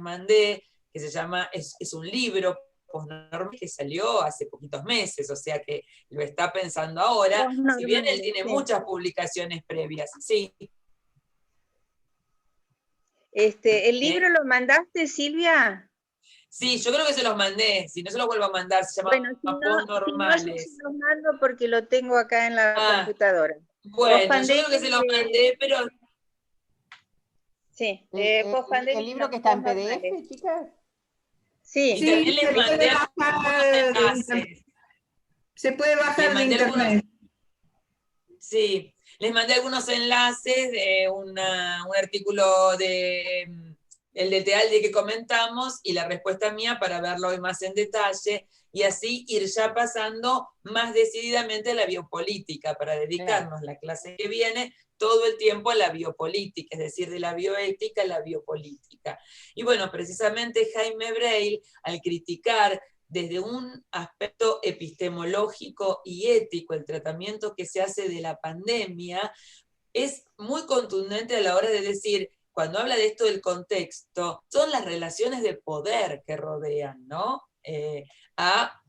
mandé, que se llama, es un libro postnormal que salió hace poquitos meses, o sea que lo está pensando ahora, si bien él tiene muchas publicaciones previas, sí. ¿El libro lo mandaste, Silvia? Sí, yo creo que se los mandé, si no se los vuelvo a mandar, se llama Bueno, Postnormales. si no, yo se los mando porque lo tengo acá en la computadora. Bueno, yo creo que se los mandé, pero... Sí, ¿El libro que está en PDF, chicas? Sí. Y también les mandé algunos enlaces. Se puede bajar de internet. Sí, les mandé algunos enlaces de un artículo el de Tealde que comentamos y la respuesta mía para verlo hoy más en detalle y así ir ya pasando más decididamente a la biopolítica para dedicarnos la clase que viene todo el tiempo a la biopolítica, es decir, de la bioética a la biopolítica. Y bueno, precisamente Jaime Breil, al criticar desde un aspecto epistemológico y ético el tratamiento que se hace de la pandemia, es muy contundente a la hora de decir, cuando habla de esto del contexto, son las relaciones de poder que rodean, ¿no? A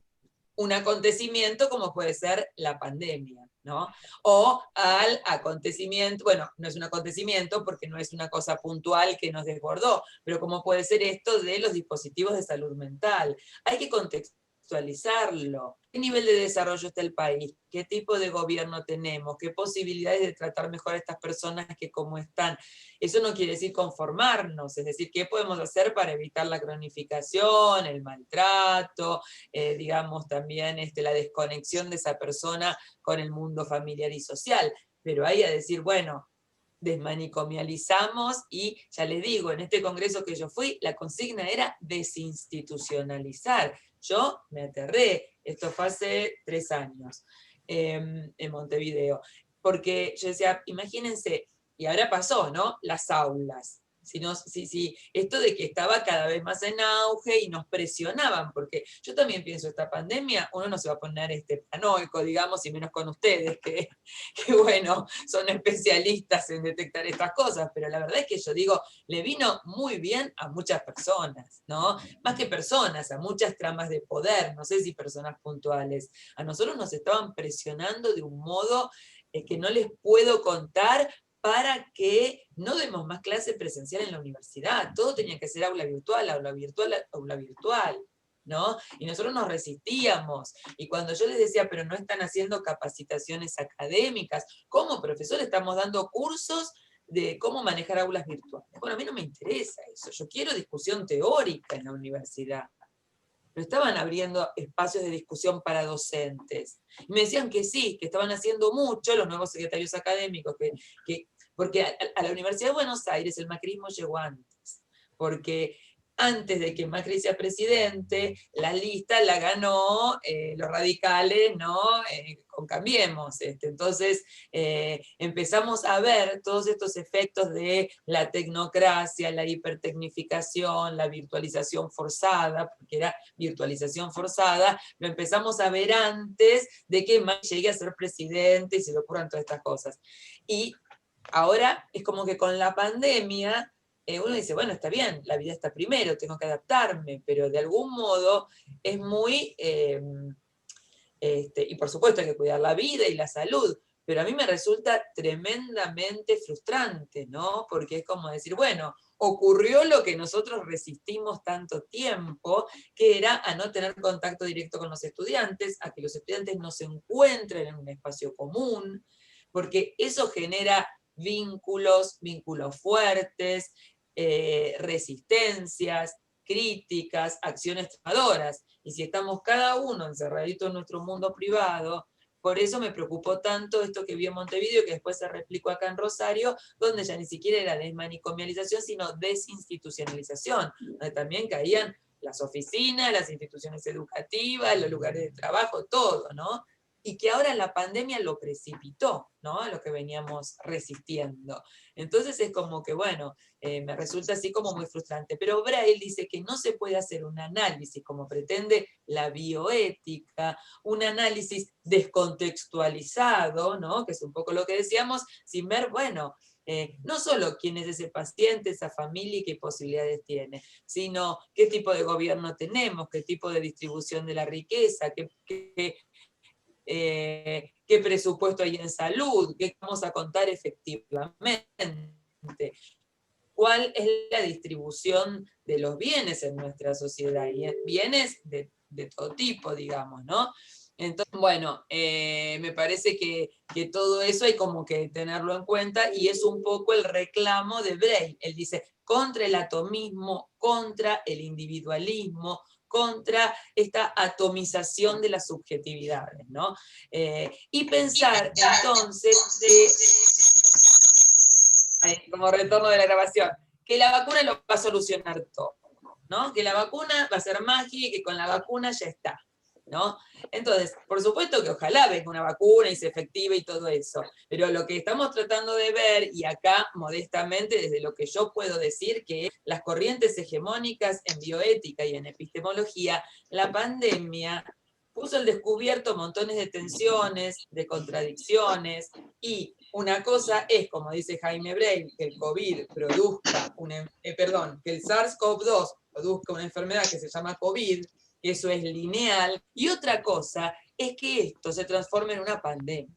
un acontecimiento como puede ser la pandemia, ¿no? O al acontecimiento, bueno, no es un acontecimiento porque no es una cosa puntual que nos desbordó, pero como puede ser esto de los dispositivos de salud mental. Hay que contextualizarlo. ¿Qué nivel de desarrollo está el país? ¿Qué tipo de gobierno tenemos? ¿Qué posibilidades de tratar mejor a estas personas que cómo están? Eso no quiere decir conformarnos, es decir, ¿qué podemos hacer para evitar la cronificación, el maltrato, digamos también la desconexión de esa persona con el mundo familiar y social? Pero ahí a decir, bueno, desmanicomializamos y ya les digo, en este congreso que yo fui, la consigna era desinstitucionalizar. Yo me aterré, esto fue hace 3 años en Montevideo, porque yo decía, imagínense, y ahora pasó, ¿no? Las aulas. Esto de que estaba cada vez más en auge y nos presionaban, porque yo también pienso, esta pandemia, uno no se va a poner paranoico, digamos, y menos con ustedes, que bueno, son especialistas en detectar estas cosas, pero la verdad es que yo digo, le vino muy bien a muchas personas, ¿no? Más que personas, a muchas tramas de poder, no sé si personas puntuales. A nosotros nos estaban presionando de un modo que no les puedo contar, para que no demos más clase presencial en la universidad. Todo tenía que ser aula virtual, aula virtual, aula virtual, ¿no? Y nosotros nos resistíamos. Y cuando yo les decía, pero no están haciendo capacitaciones académicas, como profesor estamos dando cursos de cómo manejar aulas virtuales. Bueno, a mí no me interesa eso, yo quiero discusión teórica en la universidad. Pero estaban abriendo espacios de discusión para docentes. Y me decían que sí, que estaban haciendo mucho los nuevos secretarios académicos, porque a la Universidad de Buenos Aires el macrismo llegó antes, porque antes de que Macri sea presidente, la lista la ganó los radicales, ¿no? Con Cambiemos. Entonces empezamos a ver todos estos efectos de la tecnocracia, la hipertecnificación, la virtualización forzada, porque era virtualización forzada, lo empezamos a ver antes de que Macri llegue a ser presidente y se le ocurran todas estas cosas. Y ahora es como que con la pandemia uno dice, bueno, está bien, la vida está primero, tengo que adaptarme, pero de algún modo es muy, y por supuesto hay que cuidar la vida y la salud, pero a mí me resulta tremendamente frustrante, ¿no? Porque es como decir, bueno, ocurrió lo que nosotros resistimos tanto tiempo, que era a no tener contacto directo con los estudiantes, a que los estudiantes no se encuentren en un espacio común, porque eso genera vínculos fuertes, resistencias, críticas, acciones tomadoras. Y si estamos cada uno encerradito en nuestro mundo privado, por eso me preocupó tanto esto que vi en Montevideo, que después se replicó acá en Rosario, donde ya ni siquiera era desmanicomialización, sino desinstitucionalización, donde también caían las oficinas, las instituciones educativas, los lugares de trabajo, todo, ¿no? Y que ahora la pandemia lo precipitó, ¿no? A lo que veníamos resistiendo. Entonces es como que, bueno, me resulta así como muy frustrante. Pero Breil dice que no se puede hacer un análisis como pretende la bioética, un análisis descontextualizado, ¿no? Que es un poco lo que decíamos, sin ver, bueno, no solo quién es ese paciente, esa familia y qué posibilidades tiene, sino qué tipo de gobierno tenemos, qué tipo de distribución de la riqueza, qué presupuesto hay en salud, qué vamos a contar efectivamente, cuál es la distribución de los bienes en nuestra sociedad, y bienes de todo tipo, digamos, ¿no? Entonces, bueno, me parece que todo eso hay como que tenerlo en cuenta, y es un poco el reclamo de Bray. Él dice, contra el atomismo, contra el individualismo, contra esta atomización de las subjetividades, ¿no? Y pensar entonces como retorno de la grabación, que la vacuna lo va a solucionar todo, ¿no? Que la vacuna va a ser magia y que con la vacuna ya está, ¿no? Entonces, por supuesto que ojalá venga una vacuna y sea efectiva y todo eso, pero lo que estamos tratando de ver, y acá modestamente desde lo que yo puedo decir, que las corrientes hegemónicas en bioética y en epistemología, la pandemia puso al descubierto montones de tensiones, de contradicciones, y una cosa es, como dice Jaime Bray, que el COVID produzca que el SARS-CoV-2 produzca una enfermedad que se llama COVID, que eso es lineal, y otra cosa es que esto se transforme en una pandemia.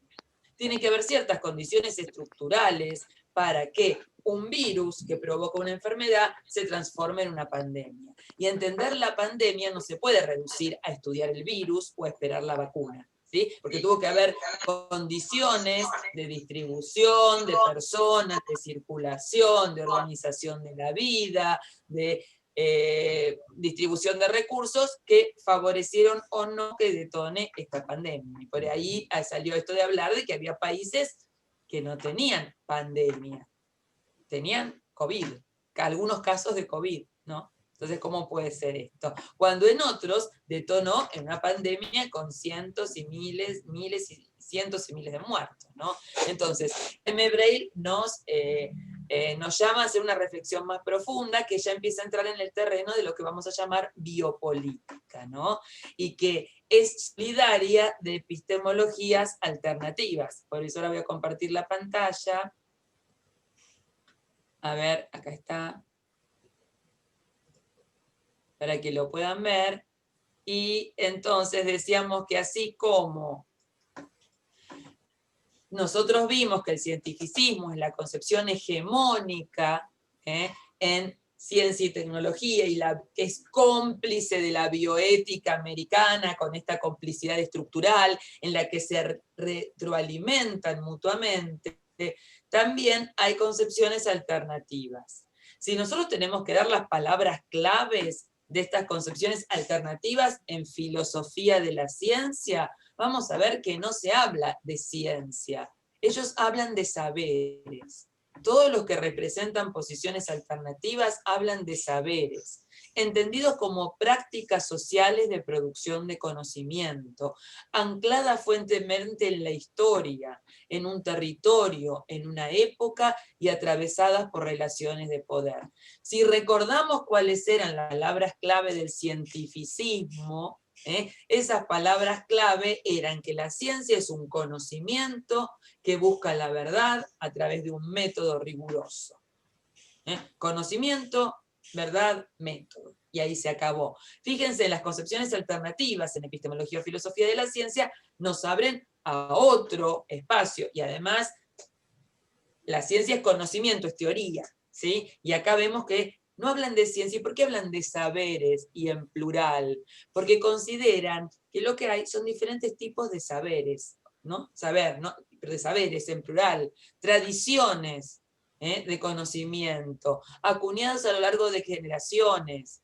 Tiene que haber ciertas condiciones estructurales para que un virus que provoca una enfermedad se transforme en una pandemia. Y entender la pandemia no se puede reducir a estudiar el virus o a esperar la vacuna, ¿sí? Porque tuvo que haber condiciones de distribución, de personas, de circulación, de organización de la vida, de distribución de recursos que favorecieron o no que detone esta pandemia. Y por ahí salió esto de hablar de que había países que no tenían pandemia, tenían COVID, algunos casos de COVID, ¿no? Entonces, ¿cómo puede ser esto? Cuando en otros detonó en una pandemia con cientos y miles y cientos y miles de muertos, ¿no? Entonces, M. Bray nos llama a hacer una reflexión más profunda que ya empieza a entrar en el terreno de lo que vamos a llamar biopolítica, ¿no? Y que es solidaria de epistemologías alternativas. Por eso ahora voy a compartir la pantalla. A ver, acá está, para que lo puedan ver. Y entonces decíamos que así como nosotros vimos que el cientificismo es la concepción hegemónica en ciencia y tecnología, y que es cómplice de la bioética americana con esta complicidad estructural en la que se retroalimentan mutuamente, también hay concepciones alternativas. Si nosotros tenemos que dar las palabras claves de estas concepciones alternativas en filosofía de la ciencia, vamos a ver que no se habla de ciencia, ellos hablan de saberes. Todos los que representan posiciones alternativas hablan de saberes, entendidos como prácticas sociales de producción de conocimiento, ancladas fuertemente en la historia, en un territorio, en una época y atravesadas por relaciones de poder. Si recordamos cuáles eran las palabras clave del cientificismo, esas palabras clave eran que la ciencia es un conocimiento que busca la verdad a través de un método riguroso. Conocimiento, verdad, método. Y ahí se acabó. Fíjense, las concepciones alternativas en epistemología o filosofía de la ciencia nos abren a otro espacio, y además la ciencia es conocimiento, es teoría, ¿sí? Y acá vemos que no hablan de ciencia. ¿Y por qué hablan de saberes y en plural? Porque consideran que lo que hay son diferentes tipos de saberes, ¿no? Saber, ¿no? De saberes en plural, tradiciones de conocimiento, acuñadas a lo largo de generaciones,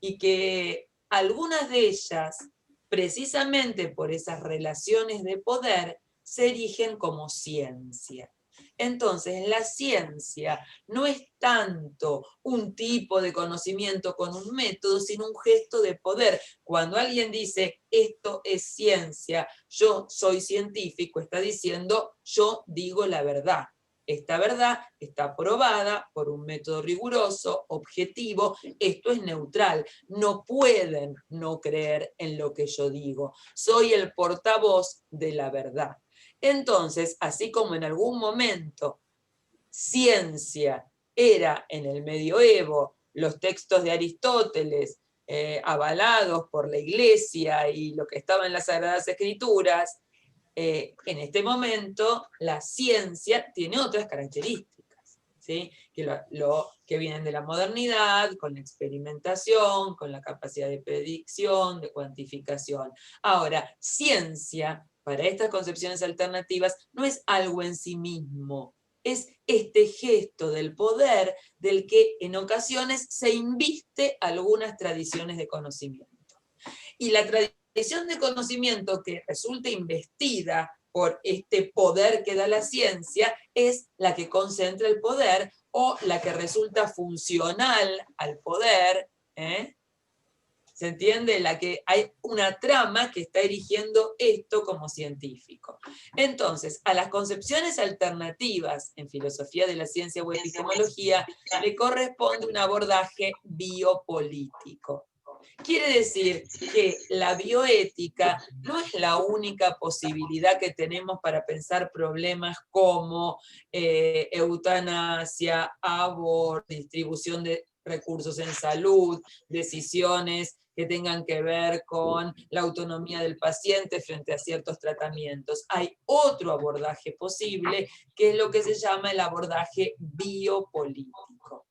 y que algunas de ellas, precisamente por esas relaciones de poder, se erigen como ciencia. Entonces, la ciencia no es tanto un tipo de conocimiento con un método, sino un gesto de poder. Cuando alguien dice, esto es ciencia, yo soy científico, está diciendo, yo digo la verdad. Esta verdad está probada por un método riguroso, objetivo, esto es neutral. No pueden no creer en lo que yo digo. Soy el portavoz de la verdad. Entonces, así como en algún momento ciencia era en el medioevo los textos de Aristóteles, avalados por la Iglesia y lo que estaba en las Sagradas Escrituras, en este momento la ciencia tiene otras características, ¿sí? Que vienen de la modernidad, con la experimentación, con la capacidad de predicción, de cuantificación. Ahora, ciencia, para estas concepciones alternativas, no es algo en sí mismo, es este gesto del poder del que en ocasiones se inviste algunas tradiciones de conocimiento. Y la tradición de conocimiento que resulta investida por este poder que da la ciencia es la que concentra el poder o la que resulta funcional al poder, ¿eh? ¿Se entiende? La que hay una trama que está erigiendo esto como científico. Entonces, a las concepciones alternativas en filosofía de la ciencia o epistemología le corresponde un abordaje biopolítico. Quiere decir que la bioética no es la única posibilidad que tenemos para pensar problemas como eutanasia, aborto, distribución de recursos en salud, decisiones que tengan que ver con la autonomía del paciente frente a ciertos tratamientos. Hay otro abordaje posible, que es lo que se llama el abordaje biopolítico.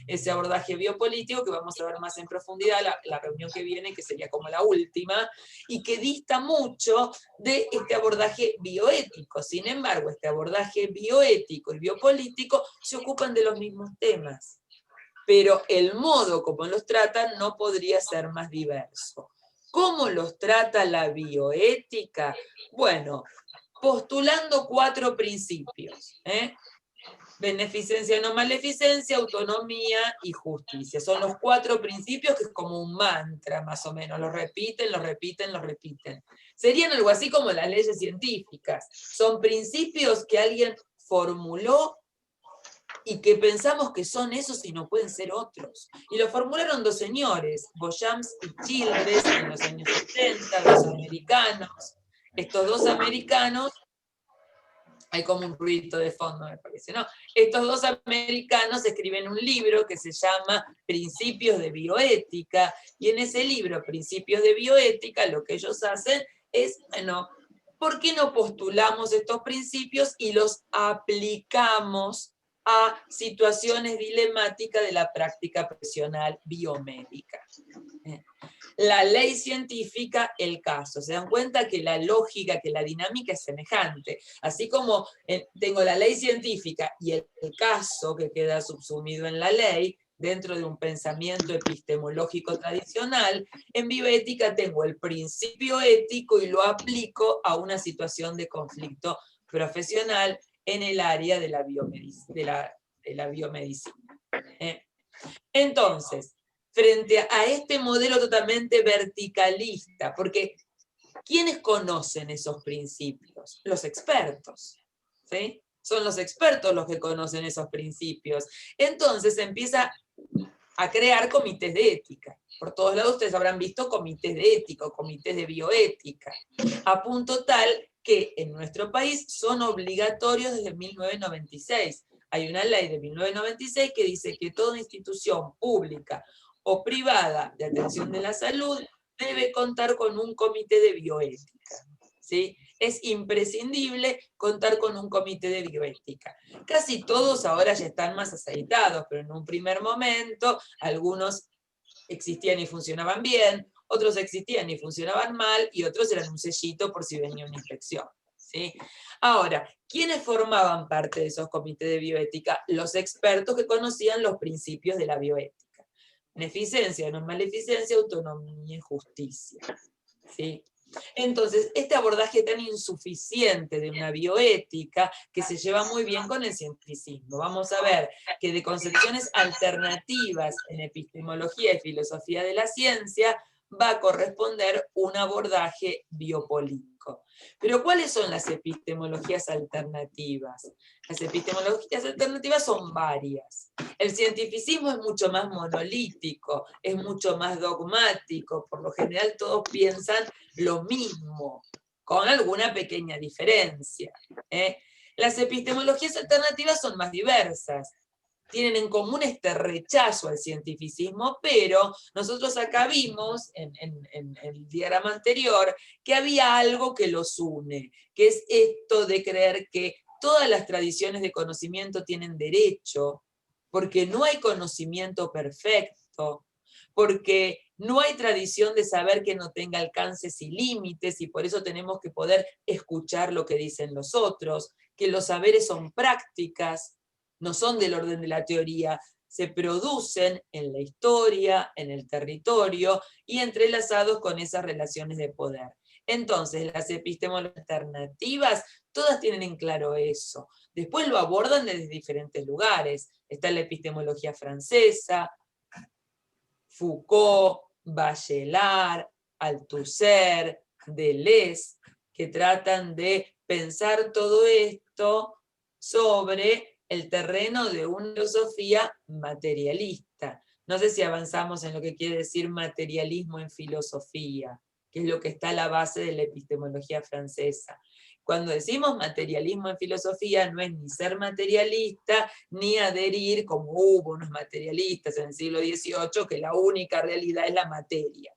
Ese abordaje biopolítico que vamos a ver más en profundidad la reunión que viene, que sería como la última, y que dista mucho de este abordaje bioético. Sin embargo, este abordaje bioético y biopolítico se ocupan de los mismos temas, pero el modo como los tratan no podría ser más diverso. ¿Cómo los trata la bioética? Bueno, postulando 4 principios, beneficencia, no maleficencia, autonomía y justicia. Son los 4 principios que es como un mantra, más o menos. Los repiten, los repiten, los repiten. Serían algo así como las leyes científicas. Son principios que alguien formuló y que pensamos que son esos y no pueden ser otros. Y lo formularon 2 señores, Boyams y Childress, en los años 70, 2 americanos. Estos 2 americanos, hay como un ruido de fondo, me parece, ¿no? Estos 2 americanos escriben un libro que se llama Principios de Bioética, y en ese libro, Principios de Bioética, lo que ellos hacen es, bueno, ¿por qué no postulamos estos principios y los aplicamos a situaciones dilemáticas de la práctica profesional biomédica? La ley científica, el caso. Se dan cuenta que la lógica, que la dinámica es semejante. Así como tengo la ley científica y el caso que queda subsumido en la ley, dentro de un pensamiento epistemológico tradicional, en bioética tengo el principio ético y lo aplico a una situación de conflicto profesional en el área de la biomedicina. Entonces, frente a este modelo totalmente verticalista, porque ¿quiénes conocen esos principios? Los expertos, ¿sí? Son los expertos los que conocen esos principios. Entonces empieza a crear comités de ética. Por todos lados ustedes habrán visto comités de ética, comités de bioética, a punto tal que en nuestro país son obligatorios desde 1996. Hay una ley de 1996 que dice que toda institución pública o privada de atención de la salud debe contar con un comité de bioética, ¿sí? Es imprescindible contar con un comité de bioética. Casi todos ahora ya están más aceitados, pero en un primer momento algunos existían y funcionaban bien, otros existían y funcionaban mal, y otros eran un sellito por si venía una inspección, ¿sí? Ahora, ¿quiénes formaban parte de esos comités de bioética? Los expertos que conocían los principios de la bioética. Beneficencia, no maleficencia, autonomía y justicia, ¿sí? Entonces, este abordaje tan insuficiente de una bioética que se lleva muy bien con el cientificismo. Vamos a ver que de concepciones alternativas en epistemología y filosofía de la ciencia va a corresponder un abordaje biopolítico. Pero ¿cuáles son las epistemologías alternativas? Las epistemologías alternativas son varias. El cientificismo es mucho más monolítico, es mucho más dogmático, por lo general todos piensan lo mismo, con alguna pequeña diferencia. Las epistemologías alternativas son más diversas. Tienen en común este rechazo al cientificismo, pero nosotros acá vimos, en el diagrama anterior, que había algo que los une, que es esto de creer que todas las tradiciones de conocimiento tienen derecho, porque no hay conocimiento perfecto, porque no hay tradición de saber que no tenga alcances y límites, y por eso tenemos que poder escuchar lo que dicen los otros, que los saberes son prácticas, no son del orden de la teoría, se producen en la historia, en el territorio, y entrelazados con esas relaciones de poder. Entonces, las epistemologías alternativas, todas tienen en claro eso. Después lo abordan desde diferentes lugares. Está la epistemología francesa, Foucault, Bachelard, Althusser, Deleuze, que tratan de pensar todo esto sobre el terreno de una filosofía materialista. No sé si avanzamos en lo que quiere decir materialismo en filosofía, que es lo que está a la base de la epistemología francesa. Cuando decimos materialismo en filosofía, no es ni ser materialista, ni adherir, como hubo unos materialistas en el siglo XVIII, que la única realidad es la materia.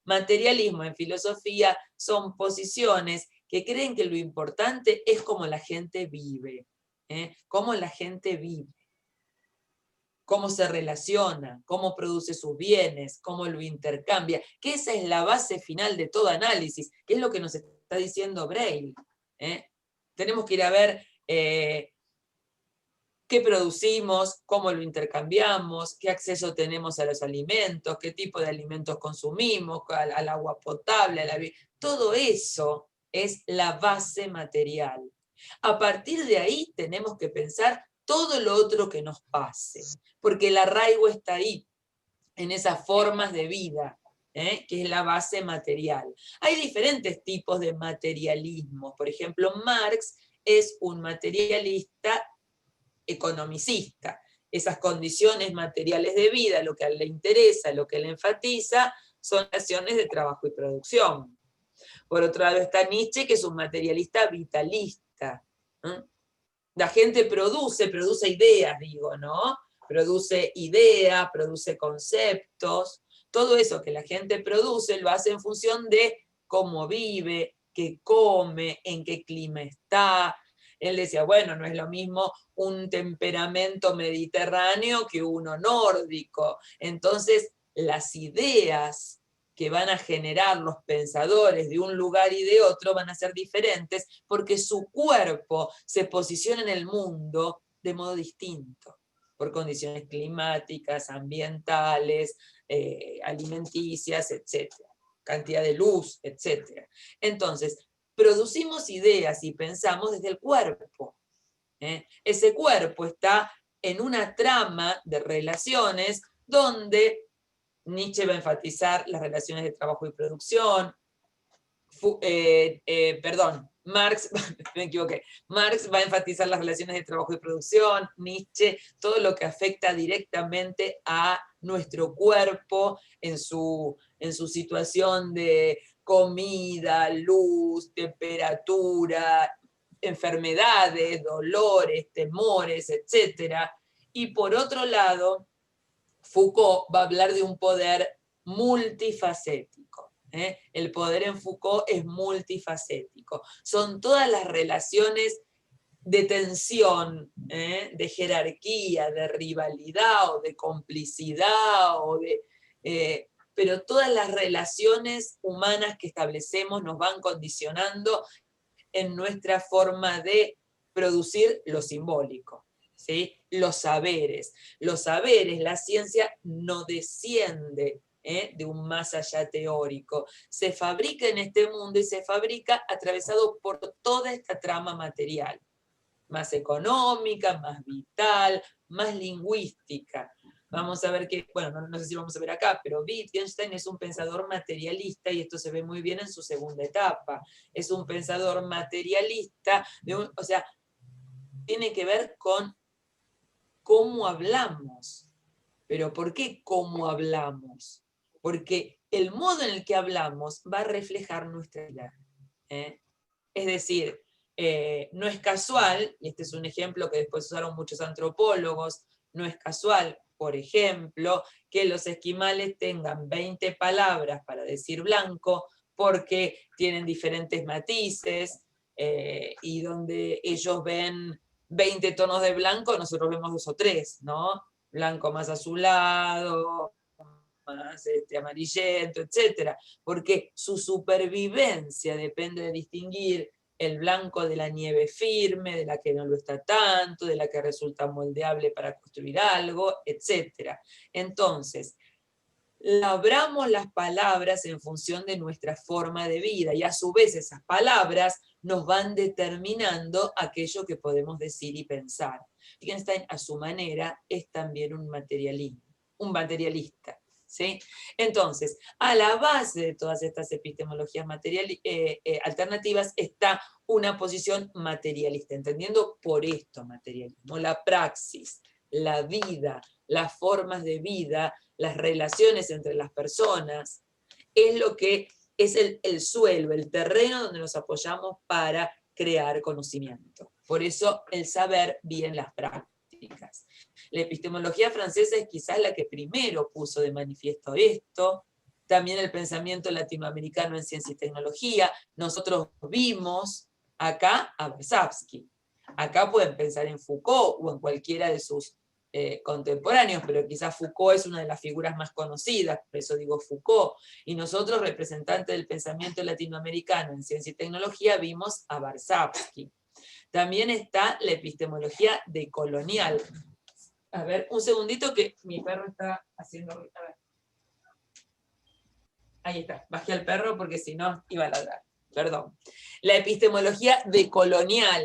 Materialismo en filosofía son posiciones que creen que lo importante es cómo la gente vive. Cómo la gente vive, cómo se relaciona, cómo produce sus bienes, cómo lo intercambia, que esa es la base final de todo análisis, que es lo que nos está diciendo Braille. Tenemos que ir a ver qué producimos, cómo lo intercambiamos, qué acceso tenemos a los alimentos, qué tipo de alimentos consumimos, al agua potable, todo eso es la base material. A partir de ahí tenemos que pensar todo lo otro que nos pase, porque el arraigo está ahí, en esas formas de vida, que es la base material. Hay diferentes tipos de materialismo. Por ejemplo, Marx es un materialista economicista. Esas condiciones materiales de vida, lo que a él le interesa, lo que le enfatiza, son relaciones de trabajo y producción. Por otro lado está Nietzsche, que es un materialista vitalista. La gente produce ideas, digo, ¿no? Produce ideas, produce conceptos. Todo eso que la gente produce lo hace en función de cómo vive, qué come, en qué clima está. Él decía, bueno, no es lo mismo un temperamento mediterráneo que uno nórdico. Entonces, las ideas que van a generar los pensadores de un lugar y de otro van a ser diferentes porque su cuerpo se posiciona en el mundo de modo distinto, por condiciones climáticas, ambientales, alimenticias, etc. Cantidad de luz, etc. Entonces, producimos ideas y pensamos desde el cuerpo. Ese cuerpo está en una trama de relaciones donde Nietzsche va a enfatizar las relaciones de trabajo y producción, Marx, me equivoqué, Marx va a enfatizar las relaciones de trabajo y producción, Nietzsche, todo lo que afecta directamente a nuestro cuerpo en su situación de comida, luz, temperatura, enfermedades, dolores, temores, etc. Y por otro lado, Foucault va a hablar de un poder multifacético. El poder en Foucault es multifacético. Son todas las relaciones de tensión, de jerarquía, de rivalidad o de complicidad, pero todas las relaciones humanas que establecemos nos van condicionando en nuestra forma de producir lo simbólico. ¿Sí? Los saberes, la ciencia no desciende de un más allá teórico, se fabrica en este mundo y se fabrica atravesado por toda esta trama material, más económica, más vital, más lingüística. Vamos a ver que, bueno, no sé si vamos a ver acá, pero Wittgenstein es un pensador materialista y esto se ve muy bien en su segunda etapa. Es un pensador materialista, o sea, tiene que ver con cómo hablamos. ¿Pero por qué cómo hablamos? Porque el modo en el que hablamos va a reflejar nuestra vida. Es decir, no es casual, y este es un ejemplo que después usaron muchos antropólogos, no es casual, por ejemplo, que los esquimales tengan 20 palabras para decir blanco, porque tienen diferentes matices, y donde ellos ven 20 tonos de blanco, nosotros vemos 2 o 3, ¿no? Blanco más azulado, más amarillento, etc. Porque su supervivencia depende de distinguir el blanco de la nieve firme, de la que no lo está tanto, de la que resulta moldeable para construir algo, etc. Entonces, labramos las palabras en función de nuestra forma de vida, y a su vez esas palabras nos van determinando aquello que podemos decir y pensar. Wittgenstein, a su manera, es también un materialista. ¿Sí? Entonces, a la base de todas estas epistemologías alternativas está una posición materialista, entendiendo por esto materialismo, la praxis, la vida, las formas de vida, las relaciones entre las personas, es lo que es el suelo, el terreno donde nos apoyamos para crear conocimiento. Por eso el saber viene en las prácticas. La epistemología francesa es quizás la que primero puso de manifiesto esto, también el pensamiento latinoamericano en ciencia y tecnología. Nosotros vimos acá a Bersavsky. Acá pueden pensar en Foucault o en cualquiera de sus contemporáneos, pero quizás Foucault es una de las figuras más conocidas, por eso digo Foucault. Y nosotros, representantes del pensamiento latinoamericano en ciencia y tecnología, vimos a Bersavsky. También está la epistemología decolonial. A ver, un segundito que mi perro está haciendo... A ver. Ahí está, bajé al perro porque si no iba a ladrar. Perdón. La epistemología decolonial,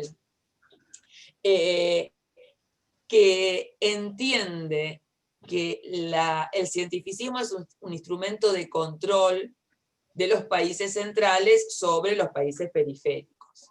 que entiende que el cientificismo es un instrumento de control de los países centrales sobre los países periféricos.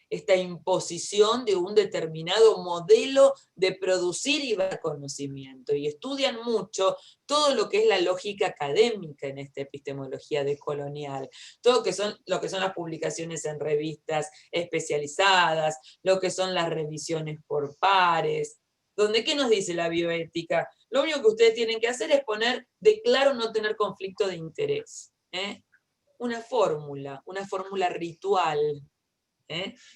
Esta imposición de un determinado modelo de producir y dar conocimiento. Y estudian mucho todo lo que es la lógica académica en esta epistemología decolonial, todo lo que son las publicaciones en revistas especializadas, lo que son las revisiones por pares, donde, ¿qué nos dice la bioética? Lo único que ustedes tienen que hacer es poner de claro no tener conflicto de interés. Una fórmula ritual.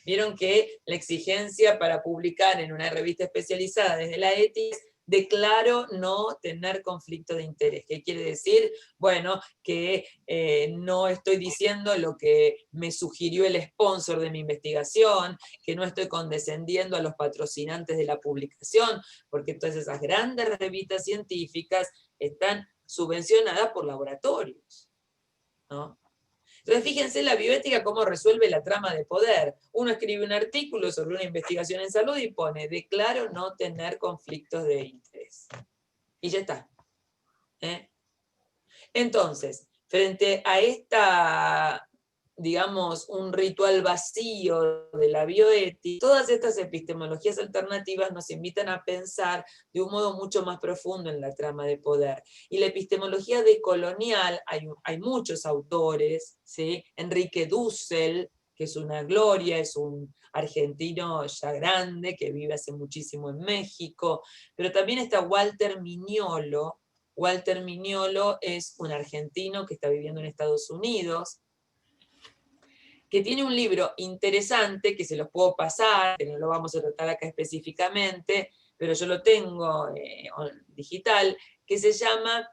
Vieron que la exigencia para publicar en una revista especializada desde la ética es declaro no tener conflicto de interés. ¿Qué quiere decir? Bueno, que no estoy diciendo lo que me sugirió el sponsor de mi investigación, que no estoy condescendiendo a los patrocinantes de la publicación, porque todas esas grandes revistas científicas están subvencionadas por laboratorios, ¿no? Entonces fíjense la bioética cómo resuelve la trama de poder. Uno escribe un artículo sobre una investigación en salud y pone, declaro no tener conflictos de interés. Y ya está. Entonces, frente a esta, digamos, un ritual vacío de la bioética, todas estas epistemologías alternativas nos invitan a pensar de un modo mucho más profundo en la trama de poder. Y la epistemología decolonial, hay muchos autores, ¿sí? Enrique Dussel, que es una gloria, es un argentino ya grande, que vive hace muchísimo en México, pero también está Walter Mignolo. Walter Mignolo es un argentino que está viviendo en Estados Unidos, que tiene un libro interesante, que se los puedo pasar, que no lo vamos a tratar acá específicamente, pero yo lo tengo digital, que se llama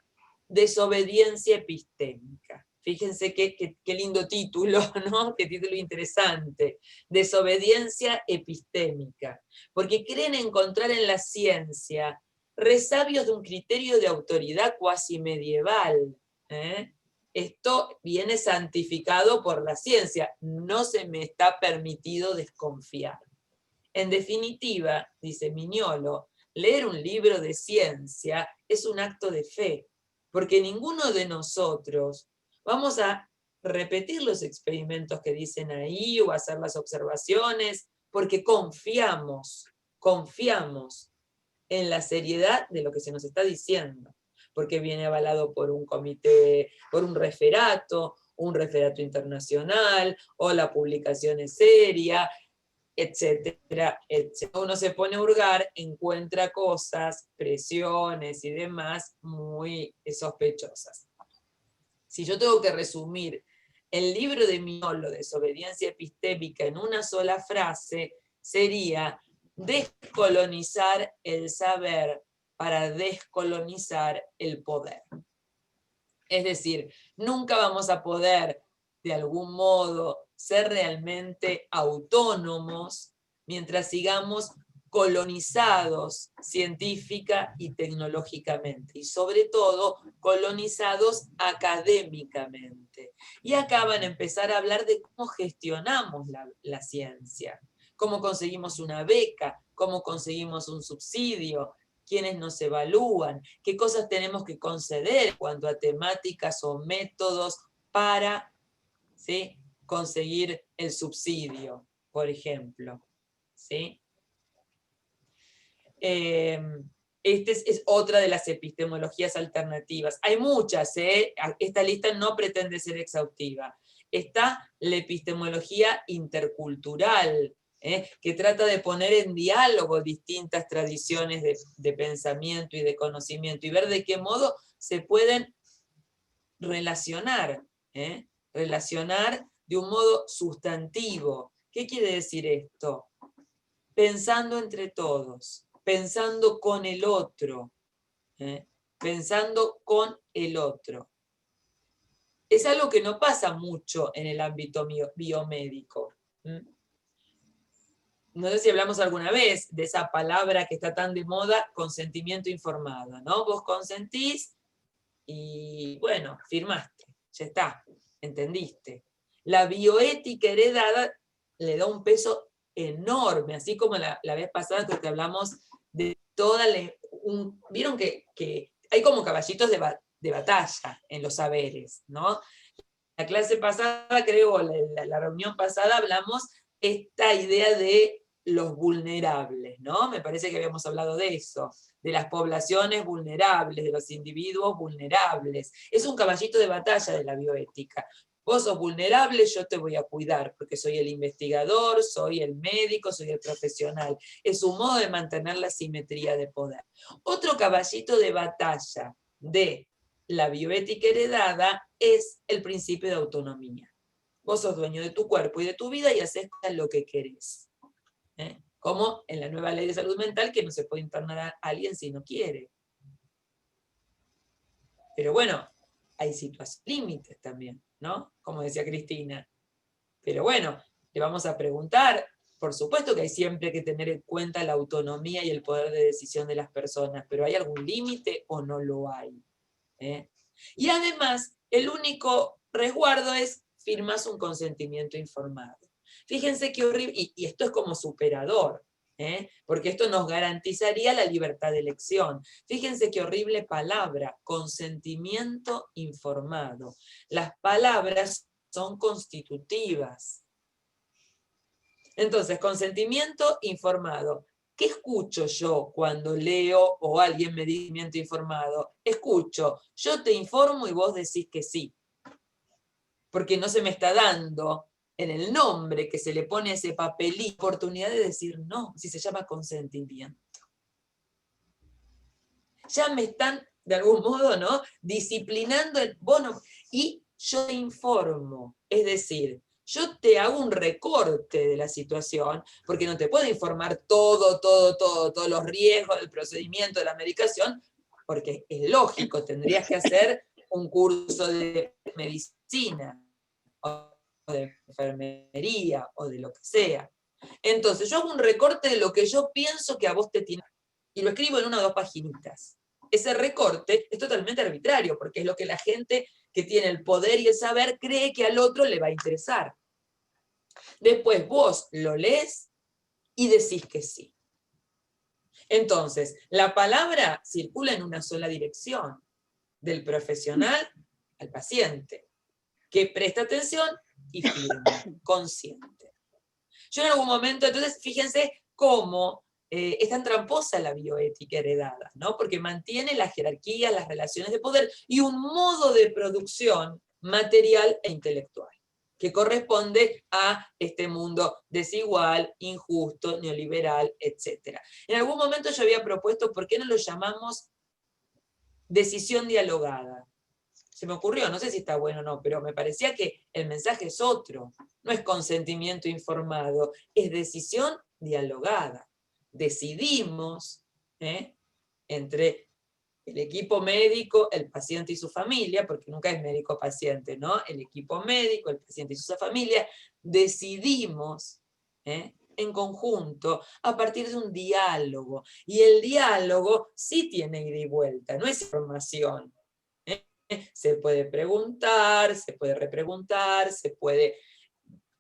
Desobediencia epistémica. Fíjense qué lindo título, ¿no? Qué título interesante. Desobediencia epistémica. Porque creen encontrar en la ciencia resabios de un criterio de autoridad cuasi medieval. Esto viene santificado por la ciencia, no se me está permitido desconfiar. En definitiva, dice Mignolo, leer un libro de ciencia es un acto de fe, porque ninguno de nosotros vamos a repetir los experimentos que dicen ahí o hacer las observaciones, porque confiamos en la seriedad de lo que se nos está diciendo, porque viene avalado por un comité, por un referato internacional, o la publicación es seria, etcétera, etcétera. Uno se pone a hurgar, encuentra cosas, presiones y demás muy sospechosas. Si yo tengo que resumir el libro de Mignolo, Desobediencia Epistémica, en una sola frase, sería descolonizar el saber para descolonizar el poder. Es decir, nunca vamos a poder, de algún modo, ser realmente autónomos mientras sigamos colonizados científica y tecnológicamente, y sobre todo colonizados académicamente. Y acá van a empezar a hablar de cómo gestionamos la ciencia, cómo conseguimos una beca, cómo conseguimos un subsidio, quiénes nos evalúan, qué cosas tenemos que conceder en cuanto a temáticas o métodos para, ¿sí?, conseguir el subsidio, por ejemplo. ¿Sí? Esta es otra de las epistemologías alternativas. Hay muchas, esta lista no pretende ser exhaustiva. Está la epistemología intercultural, que trata de poner en diálogo distintas tradiciones de pensamiento y de conocimiento, y ver de qué modo se pueden relacionar, relacionar de un modo sustantivo. ¿Qué quiere decir esto? Pensando entre todos, pensando con el otro, pensando con el otro. Es algo que no pasa mucho en el ámbito biomédico. No sé si hablamos alguna vez de esa palabra que está tan de moda, consentimiento informado, ¿no? Vos consentís y, bueno, firmaste, ya está, entendiste. La bioética heredada le da un peso enorme, así como la vez pasada que hablamos de toda vieron que hay como caballitos de batalla en los saberes, ¿no? La clase pasada, creo, la reunión pasada, hablamos esta idea de los vulnerables, ¿no? Me parece que habíamos hablado de eso, de las poblaciones vulnerables, de los individuos vulnerables. Es un caballito de batalla de la bioética. Vos sos vulnerable, yo te voy a cuidar, porque soy el investigador, soy el médico, soy el profesional. Es un modo de mantener la simetría de poder. Otro caballito de batalla de la bioética heredada es el principio de autonomía. Vos sos dueño de tu cuerpo y de tu vida y haces lo que querés. Como en la nueva ley de salud mental, que no se puede internar a alguien si no quiere. Pero bueno, hay situaciones límites también, ¿no? Como decía Cristina. Pero bueno, le vamos a preguntar, por supuesto que hay siempre que tener en cuenta la autonomía y el poder de decisión de las personas, pero ¿hay algún límite o no lo hay? Y además, el único resguardo es firmas un consentimiento informado. Fíjense qué horrible, y esto es como superador, porque esto nos garantizaría la libertad de elección. Fíjense qué horrible palabra, consentimiento informado. Las palabras son constitutivas. Entonces, consentimiento informado. ¿Qué escucho yo cuando leo o alguien me dice consentimiento informado? Escucho, yo te informo y vos decís que sí. Porque no se me está dando en el nombre que se le pone a ese papelito oportunidad de decir no, si se llama consentimiento. Ya me están, de algún modo, ¿no?, disciplinando el bono, y yo te informo, es decir, yo te hago un recorte de la situación, porque no te puedo informar todos los riesgos del procedimiento de la medicación, porque es lógico, tendrías que hacer un curso de medicina, o de enfermería, o de lo que sea. Entonces, yo hago un recorte de lo que yo pienso que a vos te tiene, y lo escribo en 1 o 2 paginitas. Ese recorte es totalmente arbitrario, porque es lo que la gente que tiene el poder y el saber cree que al otro le va a interesar. Después vos lo lees y decís que sí. Entonces, la palabra circula en una sola dirección, del profesional al paciente, que presta atención y firma, consciente. Yo en algún momento, entonces, fíjense cómo es tan tramposa la bioética heredada, ¿no? Porque mantiene la jerarquía, las relaciones de poder y un modo de producción material e intelectual. que corresponde a este mundo desigual, injusto, neoliberal, etc. En algún momento yo había propuesto, ¿por qué no lo llamamos decisión dialogada? Se me ocurrió, no sé si está bueno o no, pero me parecía que el mensaje es otro. No es consentimiento informado, es decisión dialogada. Decidimos entre el equipo médico, el paciente y su familia, porque nunca es médico-paciente, ¿no? El equipo médico, el paciente y su familia, decidimos en conjunto a partir de un diálogo. Y el diálogo sí tiene ida y vuelta, no es información. Se puede preguntar, se puede repreguntar, se puede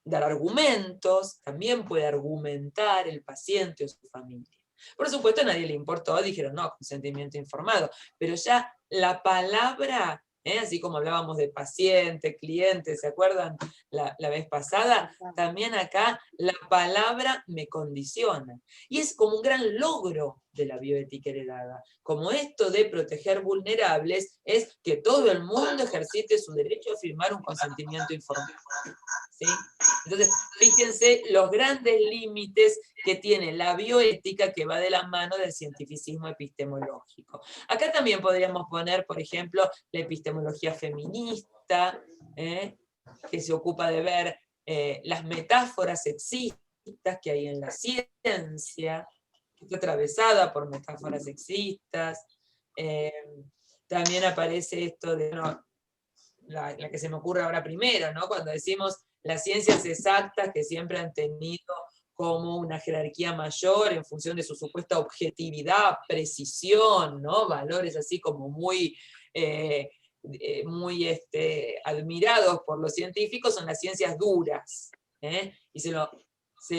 dar argumentos, también puede argumentar el paciente o su familia. Por supuesto a nadie le importó, dijeron no, consentimiento informado, pero ya la palabra, así como hablábamos de paciente, cliente, ¿se acuerdan la vez pasada? También acá la palabra me condiciona. Y es como un gran logro de la bioética heredada. Como esto de proteger vulnerables es que todo el mundo ejercite su derecho a firmar un consentimiento informado. ¿Sí? Entonces, fíjense los grandes límites que tiene la bioética que va de la mano del cientificismo epistemológico. Acá también podríamos poner, por ejemplo, la epistemología feminista, que se ocupa de ver las metáforas sexistas que hay en la ciencia, que está atravesada por metáforas sexistas. También aparece esto de... la que se me ocurre ahora primero, ¿no? Cuando decimos las ciencias exactas que siempre han tenido como una jerarquía mayor en función de su supuesta objetividad, precisión, ¿no? Valores así como muy, muy admirados por los científicos, son las ciencias duras, y se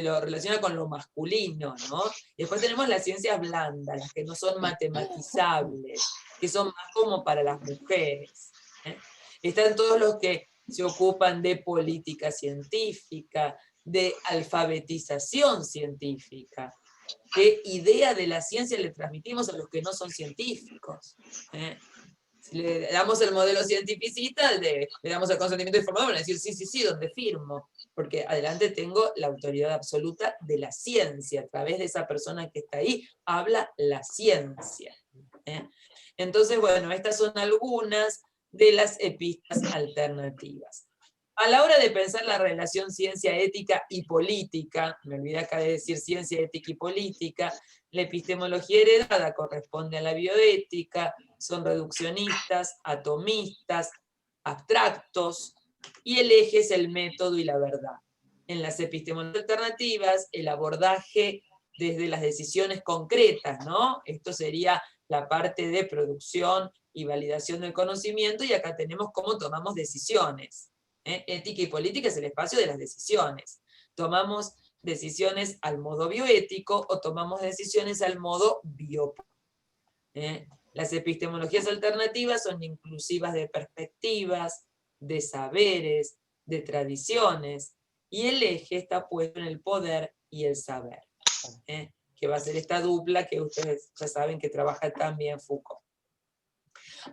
lo relaciona con lo masculino, ¿no? Y después tenemos las ciencias blandas, las que no son matematizables, que son más como para las mujeres. Están todos los que se ocupan de política científica, de alfabetización científica. ¿Qué idea de la ciencia le transmitimos a los que no son científicos? Si le damos el modelo cientificista, le damos el consentimiento informado, van a decir sí, ¿dónde firmo? Porque adelante tengo la autoridad absoluta de la ciencia. A través de esa persona que está ahí, habla la ciencia. Entonces, bueno, estas son algunas de las epistas alternativas. A la hora de pensar la relación ciencia, ética y política, me olvidé acá de decir ciencia, ética y política, la epistemología heredada corresponde a la bioética, son reduccionistas, atomistas, abstractos, y el eje es el método y la verdad. En las epistemologías alternativas, el abordaje desde las decisiones concretas, ¿no? Esto sería la parte de producción y validación del conocimiento, y acá tenemos cómo tomamos decisiones. Ética y política es el espacio de las decisiones. Tomamos decisiones al modo bioético o tomamos decisiones al modo biopolítico. Las epistemologías alternativas son inclusivas de perspectivas, de saberes, de tradiciones, y el eje está puesto en el poder y el saber, que va a ser esta dupla que ustedes ya saben que trabaja también Foucault.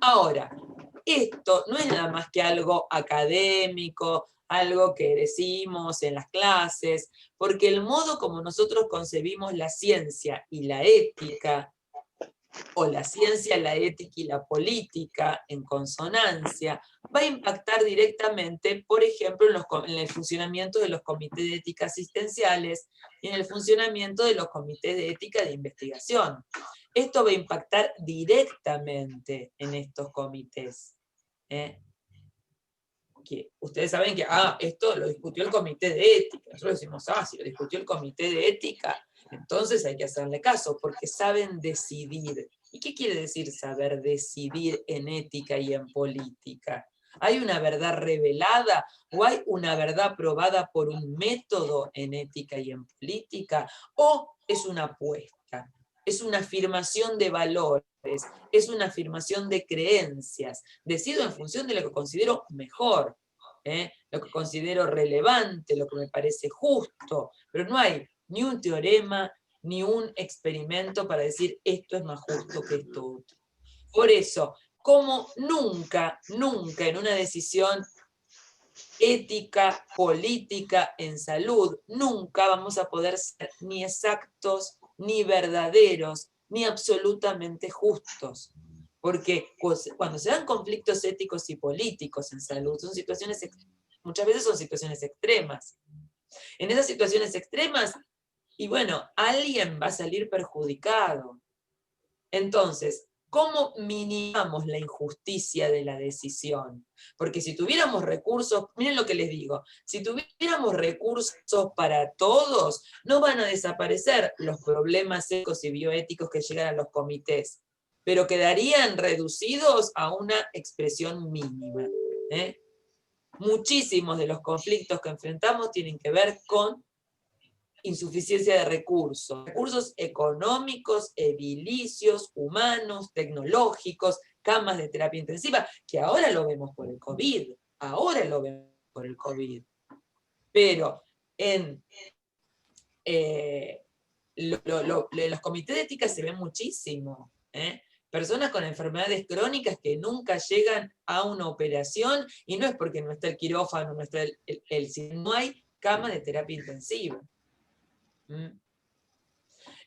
Ahora, esto no es nada más que algo académico, algo que decimos en las clases, porque el modo como nosotros concebimos la ciencia y la ética, o la ciencia, la ética y la política en consonancia, va a impactar directamente, por ejemplo, en el funcionamiento de los comités de ética asistenciales y en el funcionamiento de los comités de ética de investigación. Esto va a impactar directamente en estos comités. Que ustedes saben que esto lo discutió el comité de ética. Nosotros decimos, si lo discutió el comité de ética, entonces hay que hacerle caso, porque saben decidir. ¿Y qué quiere decir saber decidir en ética y en política? ¿Hay una verdad revelada o hay una verdad probada por un método en ética y en política? ¿O es una apuesta? Es una afirmación de valores, es una afirmación de creencias. Decido en función de lo que considero mejor, lo que considero relevante, lo que me parece justo, pero no hay ni un teorema, ni un experimento para decir esto es más justo que esto otro. Por eso, como nunca en una decisión ética, política, en salud, nunca vamos a poder ser ni exactos, ni verdaderos, ni absolutamente justos. Porque cuando se dan conflictos éticos y políticos en salud, son situaciones, muchas veces son situaciones extremas. En esas situaciones extremas, y bueno, alguien va a salir perjudicado. Entonces, ¿cómo minimamos la injusticia de la decisión? Porque si tuviéramos recursos, miren lo que les digo, si tuviéramos recursos para todos, no van a desaparecer los problemas éticos y bioéticos que llegan a los comités, pero quedarían reducidos a una expresión mínima. Muchísimos de los conflictos que enfrentamos tienen que ver con insuficiencia de recursos económicos, edilicios, humanos, tecnológicos, camas de terapia intensiva, que ahora lo vemos por el COVID, pero en los comités de ética se ven muchísimo, personas con enfermedades crónicas que nunca llegan a una operación, y no es porque no está el quirófano, no está no hay cama de terapia intensiva.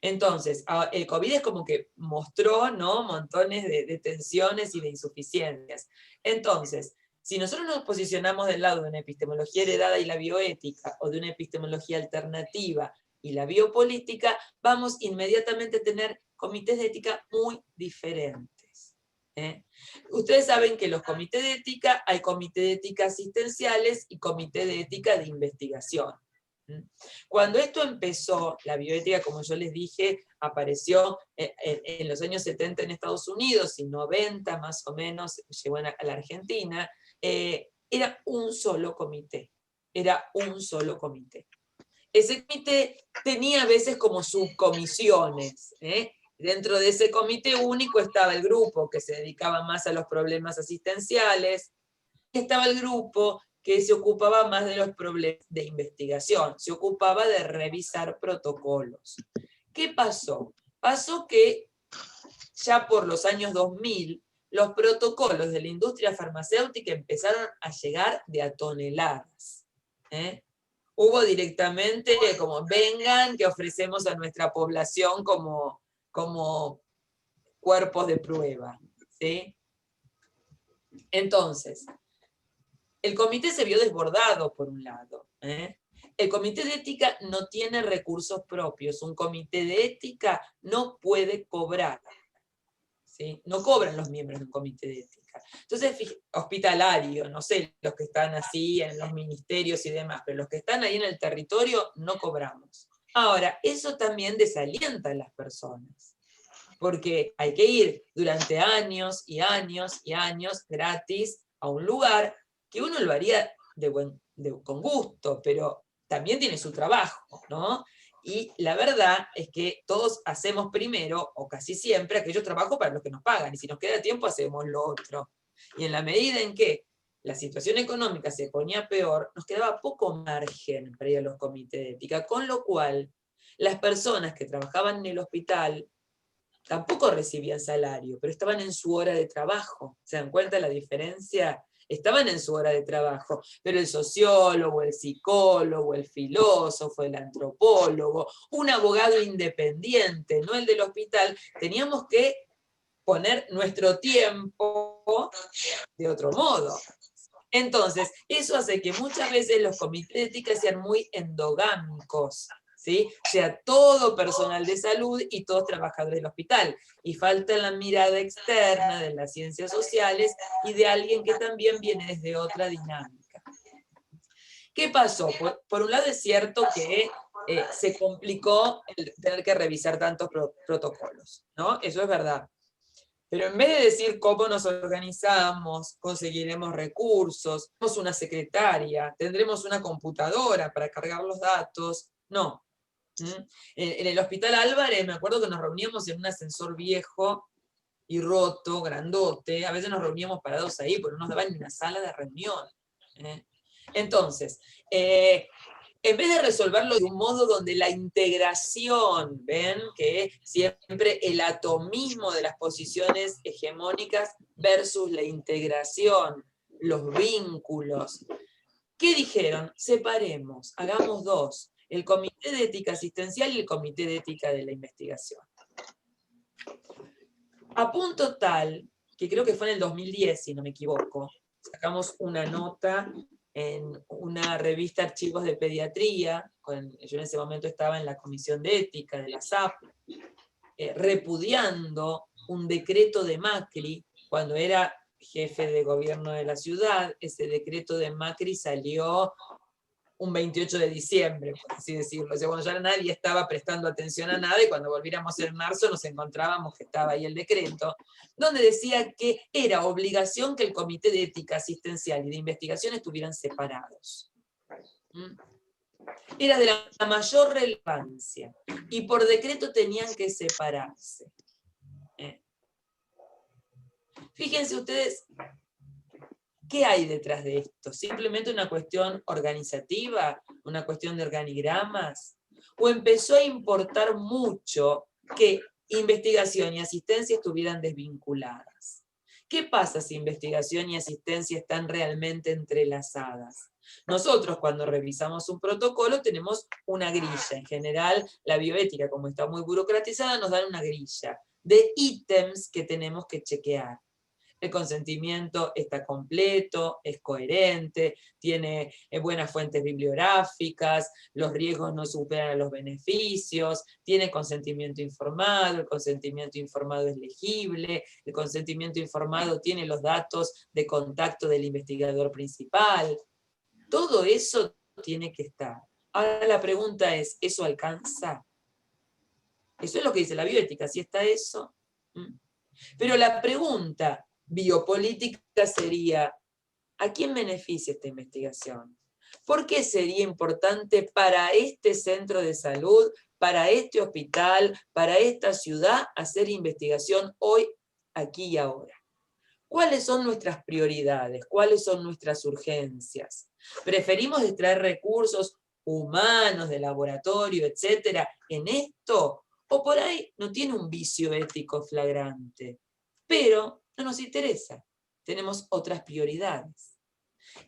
Entonces, el COVID es como que mostró, ¿no?, montones de tensiones y de insuficiencias. Entonces, si nosotros nos posicionamos del lado de una epistemología heredada y la bioética, o de una epistemología alternativa y la biopolítica, vamos inmediatamente a tener comités de ética muy diferentes. Ustedes saben que los comités de ética, hay comités de ética asistenciales y comités de ética de investigación. Cuando esto empezó, la bioética, como yo les dije, apareció en los años 70 en Estados Unidos y 90 más o menos llegó a la Argentina, era un solo comité. Ese comité tenía a veces como subcomisiones. Dentro de ese comité único estaba el grupo que se dedicaba más a los problemas asistenciales, estaba el grupo que se ocupaba más de los problemas de investigación, se ocupaba de revisar protocolos. ¿Qué pasó? Pasó que ya por los años 2000, los protocolos de la industria farmacéutica empezaron a llegar de a toneladas. Hubo directamente como, vengan, que ofrecemos a nuestra población como cuerpos de prueba. ¿Sí? Entonces, el comité se vio desbordado, por un lado. El comité de ética no tiene recursos propios. Un comité de ética no puede cobrar. ¿Sí? No cobran los miembros de un comité de ética. Entonces, hospitalario, no sé, los que están así en los ministerios y demás, pero los que están ahí en el territorio no cobramos. Ahora, eso también desalienta a las personas, porque hay que ir durante años y años y años gratis a un lugar que uno lo haría con gusto, pero también tiene su trabajo, ¿no? Y la verdad es que todos hacemos primero, o casi siempre, aquellos trabajos para los que nos pagan, y si nos queda tiempo hacemos lo otro. Y en la medida en que la situación económica se ponía peor, nos quedaba poco margen para ir a los comités de ética, con lo cual las personas que trabajaban en el hospital tampoco recibían salario, pero estaban en su hora de trabajo. ¿Se dan cuenta la diferencia? Estaban en su hora de trabajo, pero el sociólogo, el psicólogo, el filósofo, el antropólogo, un abogado independiente, no el del hospital, teníamos que poner nuestro tiempo de otro modo. Entonces, eso hace que muchas veces los comités de ética sean muy endogámicos, ¿sí? Sea todo personal de salud y todos trabajadores del hospital. Y falta la mirada externa de las ciencias sociales y de alguien que también viene desde otra dinámica. ¿Qué pasó? Por un lado es cierto que se complicó el tener que revisar tantos protocolos, ¿no? Eso es verdad. Pero en vez de decir cómo nos organizamos, conseguiremos recursos, tenemos una secretaria, tendremos una computadora para cargar los datos, no. En el Hospital Álvarez me acuerdo que nos reuníamos en un ascensor viejo y roto, grandote, a veces nos reuníamos parados ahí porque no nos daban ni una sala de reunión. Entonces, en vez de resolverlo de un modo donde la integración, ven que siempre el atomismo de las posiciones hegemónicas versus la integración, los vínculos, ¿Qué dijeron? Separemos, hagamos dos, el Comité de Ética Asistencial y el Comité de Ética de la Investigación. A punto tal, que creo que fue en el 2010, si no me equivoco, sacamos una nota en una revista Archivos de Pediatría, yo en ese momento estaba en la Comisión de Ética de la SAP, repudiando un decreto de Macri, cuando era jefe de gobierno de la ciudad. Ese decreto de Macri salió un 28 de diciembre, por así decirlo. O sea, cuando ya nadie estaba prestando atención a nada, y cuando volviéramos en marzo nos encontrábamos que estaba ahí el decreto, donde decía que era obligación que el Comité de Ética Asistencial y de Investigación estuvieran separados. Era de la mayor relevancia, y por decreto tenían que separarse. Fíjense ustedes, ¿qué hay detrás de esto? ¿Simplemente una cuestión organizativa? ¿Una cuestión de organigramas? ¿O empezó a importar mucho que investigación y asistencia estuvieran desvinculadas? ¿Qué pasa si investigación y asistencia están realmente entrelazadas? Nosotros, cuando revisamos un protocolo, tenemos una grilla. En general, la bioética, como está muy burocratizada, nos dan una grilla de ítems que tenemos que chequear. El consentimiento está completo, es coherente, tiene buenas fuentes bibliográficas, los riesgos no superan a los beneficios, tiene consentimiento informado, el consentimiento informado es legible, el consentimiento informado tiene los datos de contacto del investigador principal. Todo eso tiene que estar. Ahora la pregunta es, ¿eso alcanza? Eso es lo que dice la bioética, ¿sí está eso? Pero la pregunta biopolítica sería, ¿a quién beneficia esta investigación? ¿Por qué sería importante para este centro de salud, para este hospital, para esta ciudad, hacer investigación hoy, aquí y ahora? ¿Cuáles son nuestras prioridades? ¿Cuáles son nuestras urgencias? ¿Preferimos extraer recursos humanos, de laboratorio, etcétera, en esto? ¿O por ahí no tiene un vicio ético flagrante? Pero no nos interesa, tenemos otras prioridades.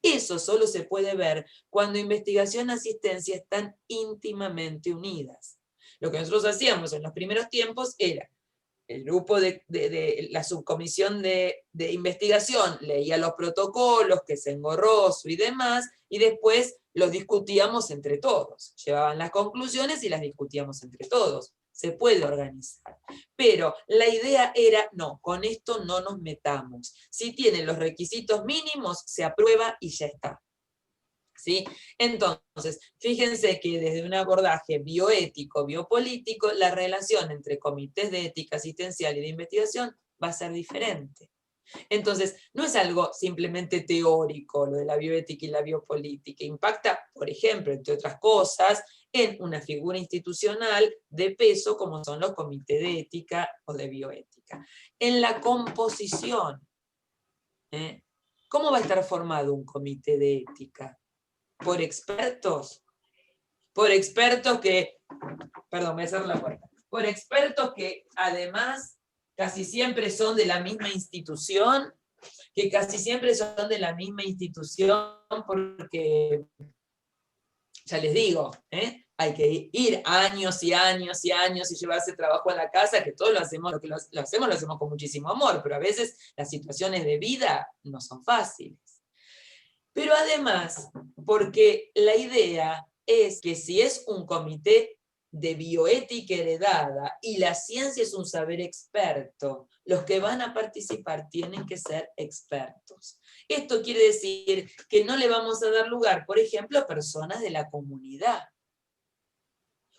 Eso solo se puede ver cuando investigación y asistencia están íntimamente unidas. Lo que nosotros hacíamos en los primeros tiempos era, el grupo de la subcomisión de investigación leía los protocolos, que es engorroso y demás, y después los discutíamos entre todos. Llevaban las conclusiones y las discutíamos entre todos. Se puede organizar. Pero la idea era, no, con esto no nos metamos. Si tienen los requisitos mínimos, se aprueba y ya está. ¿Sí? Entonces, fíjense que desde un abordaje bioético, biopolítico, la relación entre comités de ética asistencial y de investigación va a ser diferente. Entonces, no es algo simplemente teórico, lo de la bioética y la biopolítica. Impacta, por ejemplo, entre otras cosas, en una figura institucional de peso como son los comités de ética o de bioética. En la composición, ¿cómo va a estar formado un comité de ética? ¿Por expertos? Por expertos que, perdón, me voy a cerrar la puerta. Por expertos que además casi siempre son de la misma institución, porque, ya les digo, hay que ir años y años y años y llevarse trabajo a la casa, que todos lo hacemos con muchísimo amor, pero a veces las situaciones de vida no son fáciles. Pero además, porque la idea es que si es un comité de bioética heredada y la ciencia es un saber experto, los que van a participar tienen que ser expertos. Esto quiere decir que no le vamos a dar lugar, por ejemplo, a personas de la comunidad.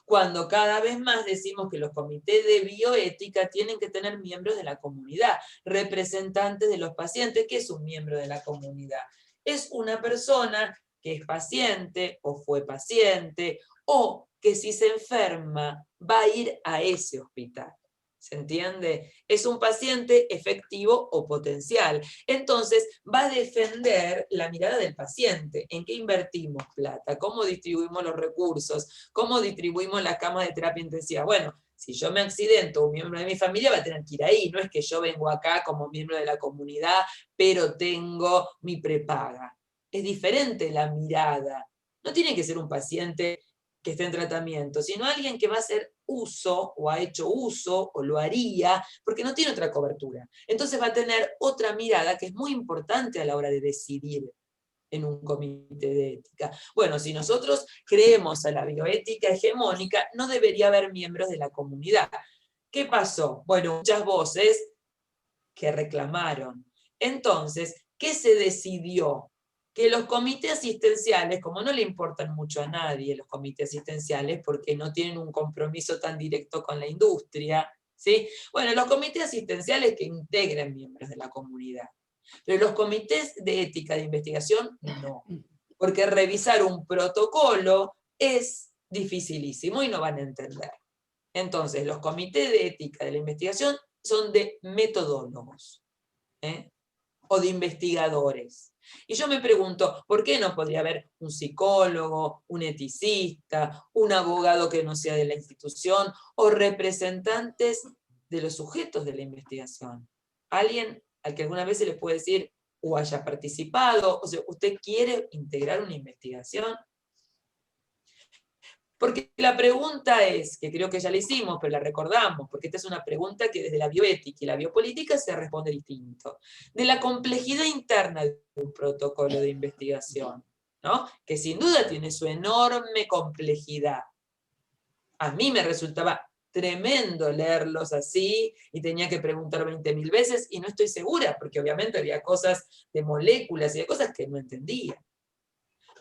Cuando cada vez más decimos que los comités de bioética tienen que tener miembros de la comunidad, representantes de los pacientes. ¿Qué es un miembro de la comunidad? Es una persona que es paciente o fue paciente o que si se enferma va a ir a ese hospital. ¿Se entiende? Es un paciente efectivo o potencial. Entonces va a defender la mirada del paciente. ¿En qué invertimos plata? ¿Cómo distribuimos los recursos? ¿Cómo distribuimos las camas de terapia intensiva? Bueno, si yo me accidento, un miembro de mi familia va a tener que ir ahí. No es que yo vengo acá como miembro de la comunidad, pero tengo mi prepaga. es diferente la mirada. No tiene que ser un paciente que esté en tratamiento, sino alguien que va a hacer uso, o ha hecho uso, o lo haría, porque no tiene otra cobertura. Entonces va a tener otra mirada que es muy importante a la hora de decidir en un comité de ética. Bueno, si nosotros creemos a la bioética hegemónica, no debería haber miembros de la comunidad. ¿Qué pasó? Bueno, muchas voces que reclamaron. Entonces, ¿qué se decidió? Que los comités asistenciales, como no le importan mucho a nadie los comités asistenciales, porque no tienen un compromiso tan directo con la industria, ¿sí? Bueno, los comités asistenciales que integren miembros de la comunidad. Pero los comités de ética de investigación, no. Porque revisar un protocolo es dificilísimo y no van a entender. Entonces, los comités de ética de la investigación son de metodólogos, o de investigadores. Y yo me pregunto, ¿por qué no podría haber un psicólogo, un eticista, un abogado que no sea de la institución, o representantes de los sujetos de la investigación? Alguien al que alguna vez se le puede decir, o haya participado, o sea, ¿usted quiere integrar una investigación? Porque la pregunta es, que creo que ya la hicimos, pero la recordamos, porque esta es una pregunta que desde la bioética y la biopolítica se responde distinto. De la complejidad interna de un protocolo de investigación, ¿no? Que sin duda tiene su enorme complejidad. A mí me resultaba tremendo leerlos así, y tenía que preguntar 20.000 veces, y no estoy segura, porque obviamente había cosas de moléculas y de cosas que no entendía.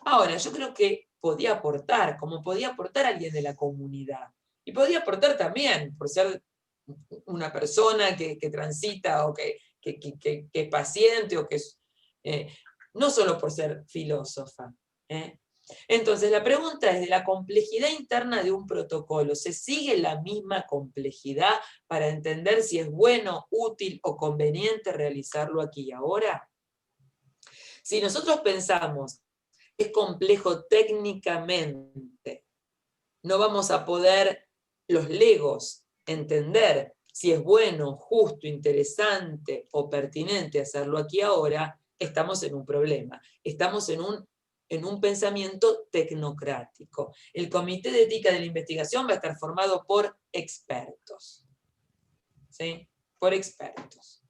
Ahora, yo creo que podía aportar, como podía aportar alguien de la comunidad. Y podía aportar también, por ser una persona que transita, o que es paciente, o que es, no solo por ser filósofa. Entonces, la pregunta es, de la complejidad interna de un protocolo, ¿se sigue la misma complejidad para entender si es bueno, útil o conveniente realizarlo aquí y ahora? Si nosotros pensamos es complejo técnicamente, no vamos a poder, los legos, entender si es bueno, justo, interesante o pertinente hacerlo aquí ahora, estamos en un problema. Estamos en un pensamiento tecnocrático. El Comité de Ética de la Investigación va a estar formado por expertos. ¿Sí? Por expertos.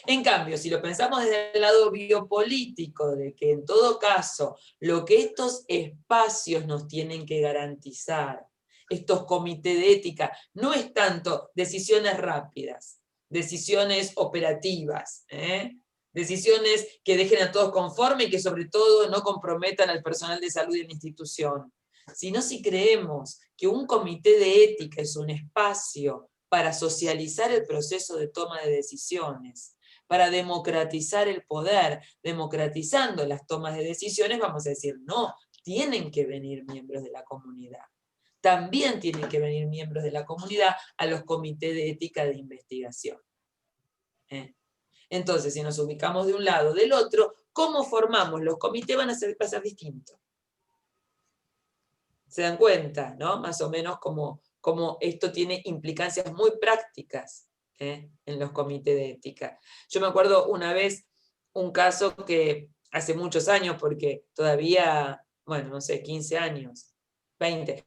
En cambio, si lo pensamos desde el lado biopolítico, de que en todo caso lo que estos espacios nos tienen que garantizar, estos comités de ética, no es tanto decisiones rápidas, decisiones operativas, decisiones que dejen a todos conformes y que sobre todo no comprometan al personal de salud de la institución, sino si creemos que un comité de ética es un espacio para socializar el proceso de toma de decisiones, para democratizar el poder, democratizando las tomas de decisiones, vamos a decir, no, tienen que venir miembros de la comunidad. También tienen que venir miembros de la comunidad a los comités de ética de investigación. Entonces, si nos ubicamos de un lado o del otro, ¿cómo formamos? Los comités van a ser distintos. ¿Se dan cuenta, no? Más o menos como esto tiene implicancias muy prácticas en los comités de ética. Yo me acuerdo una vez un caso que hace muchos años, porque todavía, bueno, no sé, 15 años, 20,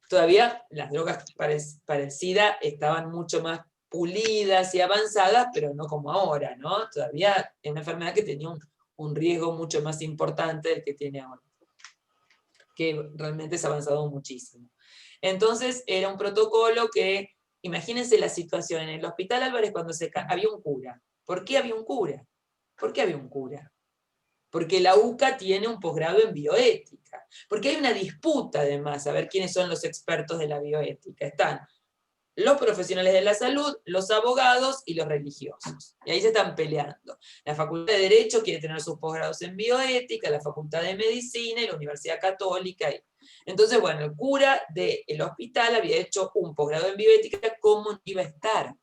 todavía las drogas para el SIDA estaban mucho más pulidas y avanzadas, pero no como ahora, ¿no? Todavía es una enfermedad que tenía un riesgo mucho más importante del que tiene ahora, que realmente se ha avanzado muchísimo. Entonces era un protocolo que, imagínense la situación, en el Hospital Álvarez cuando había un cura. ¿Por qué había un cura? ¿Por qué había un cura? Porque la UCA tiene un posgrado en bioética. Porque hay una disputa además, a ver quiénes son los expertos de la bioética. Están los profesionales de la salud, los abogados y los religiosos. Y ahí se están peleando. La Facultad de Derecho quiere tener sus posgrados en bioética, la Facultad de Medicina y la Universidad Católica. Entonces, bueno, el cura del hospital había hecho un posgrado en bioética, ¿cómo no iba a estar?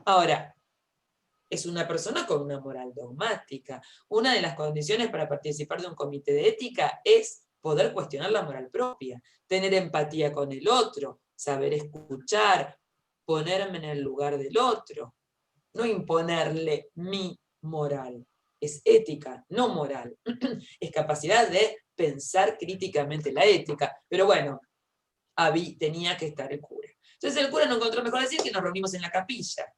Ahora, es una persona con una moral dogmática. Una de las condiciones para participar de un comité de ética es poder cuestionar la moral propia, tener empatía con el otro, saber escuchar, ponerme en el lugar del otro, no imponerle mi moral. es ética, no moral. Es capacidad de pensar críticamente la ética. Pero bueno, tenía que estar el cura. Entonces el cura no encontró mejor decir que nos reunimos en la capilla.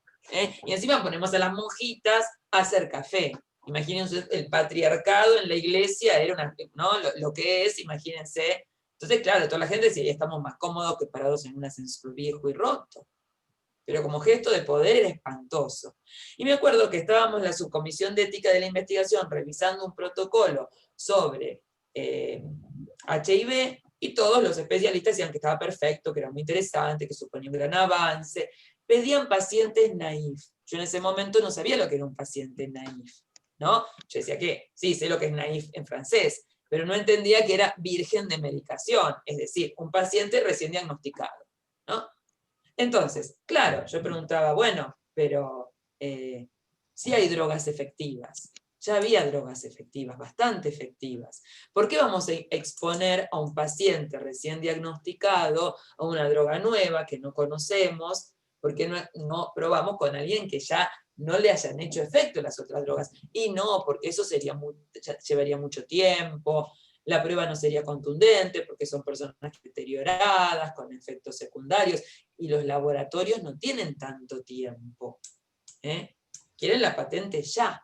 Y encima ponemos a las monjitas a hacer café. Imagínense, el patriarcado en la iglesia era ¿no? lo que es, imagínense. Entonces, claro, toda la gente decía, estamos más cómodos que parados en un ascensor viejo y roto. Pero como gesto de poder era espantoso. Y me acuerdo que estábamos en la subcomisión de ética de la investigación revisando un protocolo sobre HIV, y todos los especialistas decían que estaba perfecto, que era muy interesante, que suponía un gran avance. Pedían pacientes naif. Yo en ese momento no sabía lo que era un paciente naif, ¿no? Yo decía que sí, sé lo que es naif en francés, pero no entendía que era virgen de medicación, es decir, un paciente recién diagnosticado, ¿no? Entonces, claro, yo preguntaba, bueno, pero si hay drogas efectivas, ya había drogas efectivas, bastante efectivas. ¿Por qué vamos a exponer a un paciente recién diagnosticado a una droga nueva que no conocemos? ¿Por qué no probamos con alguien que ya no le hayan hecho efecto las otras drogas? Y no, porque eso llevaría mucho tiempo, la prueba no sería contundente, porque son personas deterioradas, con efectos secundarios, y los laboratorios no tienen tanto tiempo. Quieren la patente ya.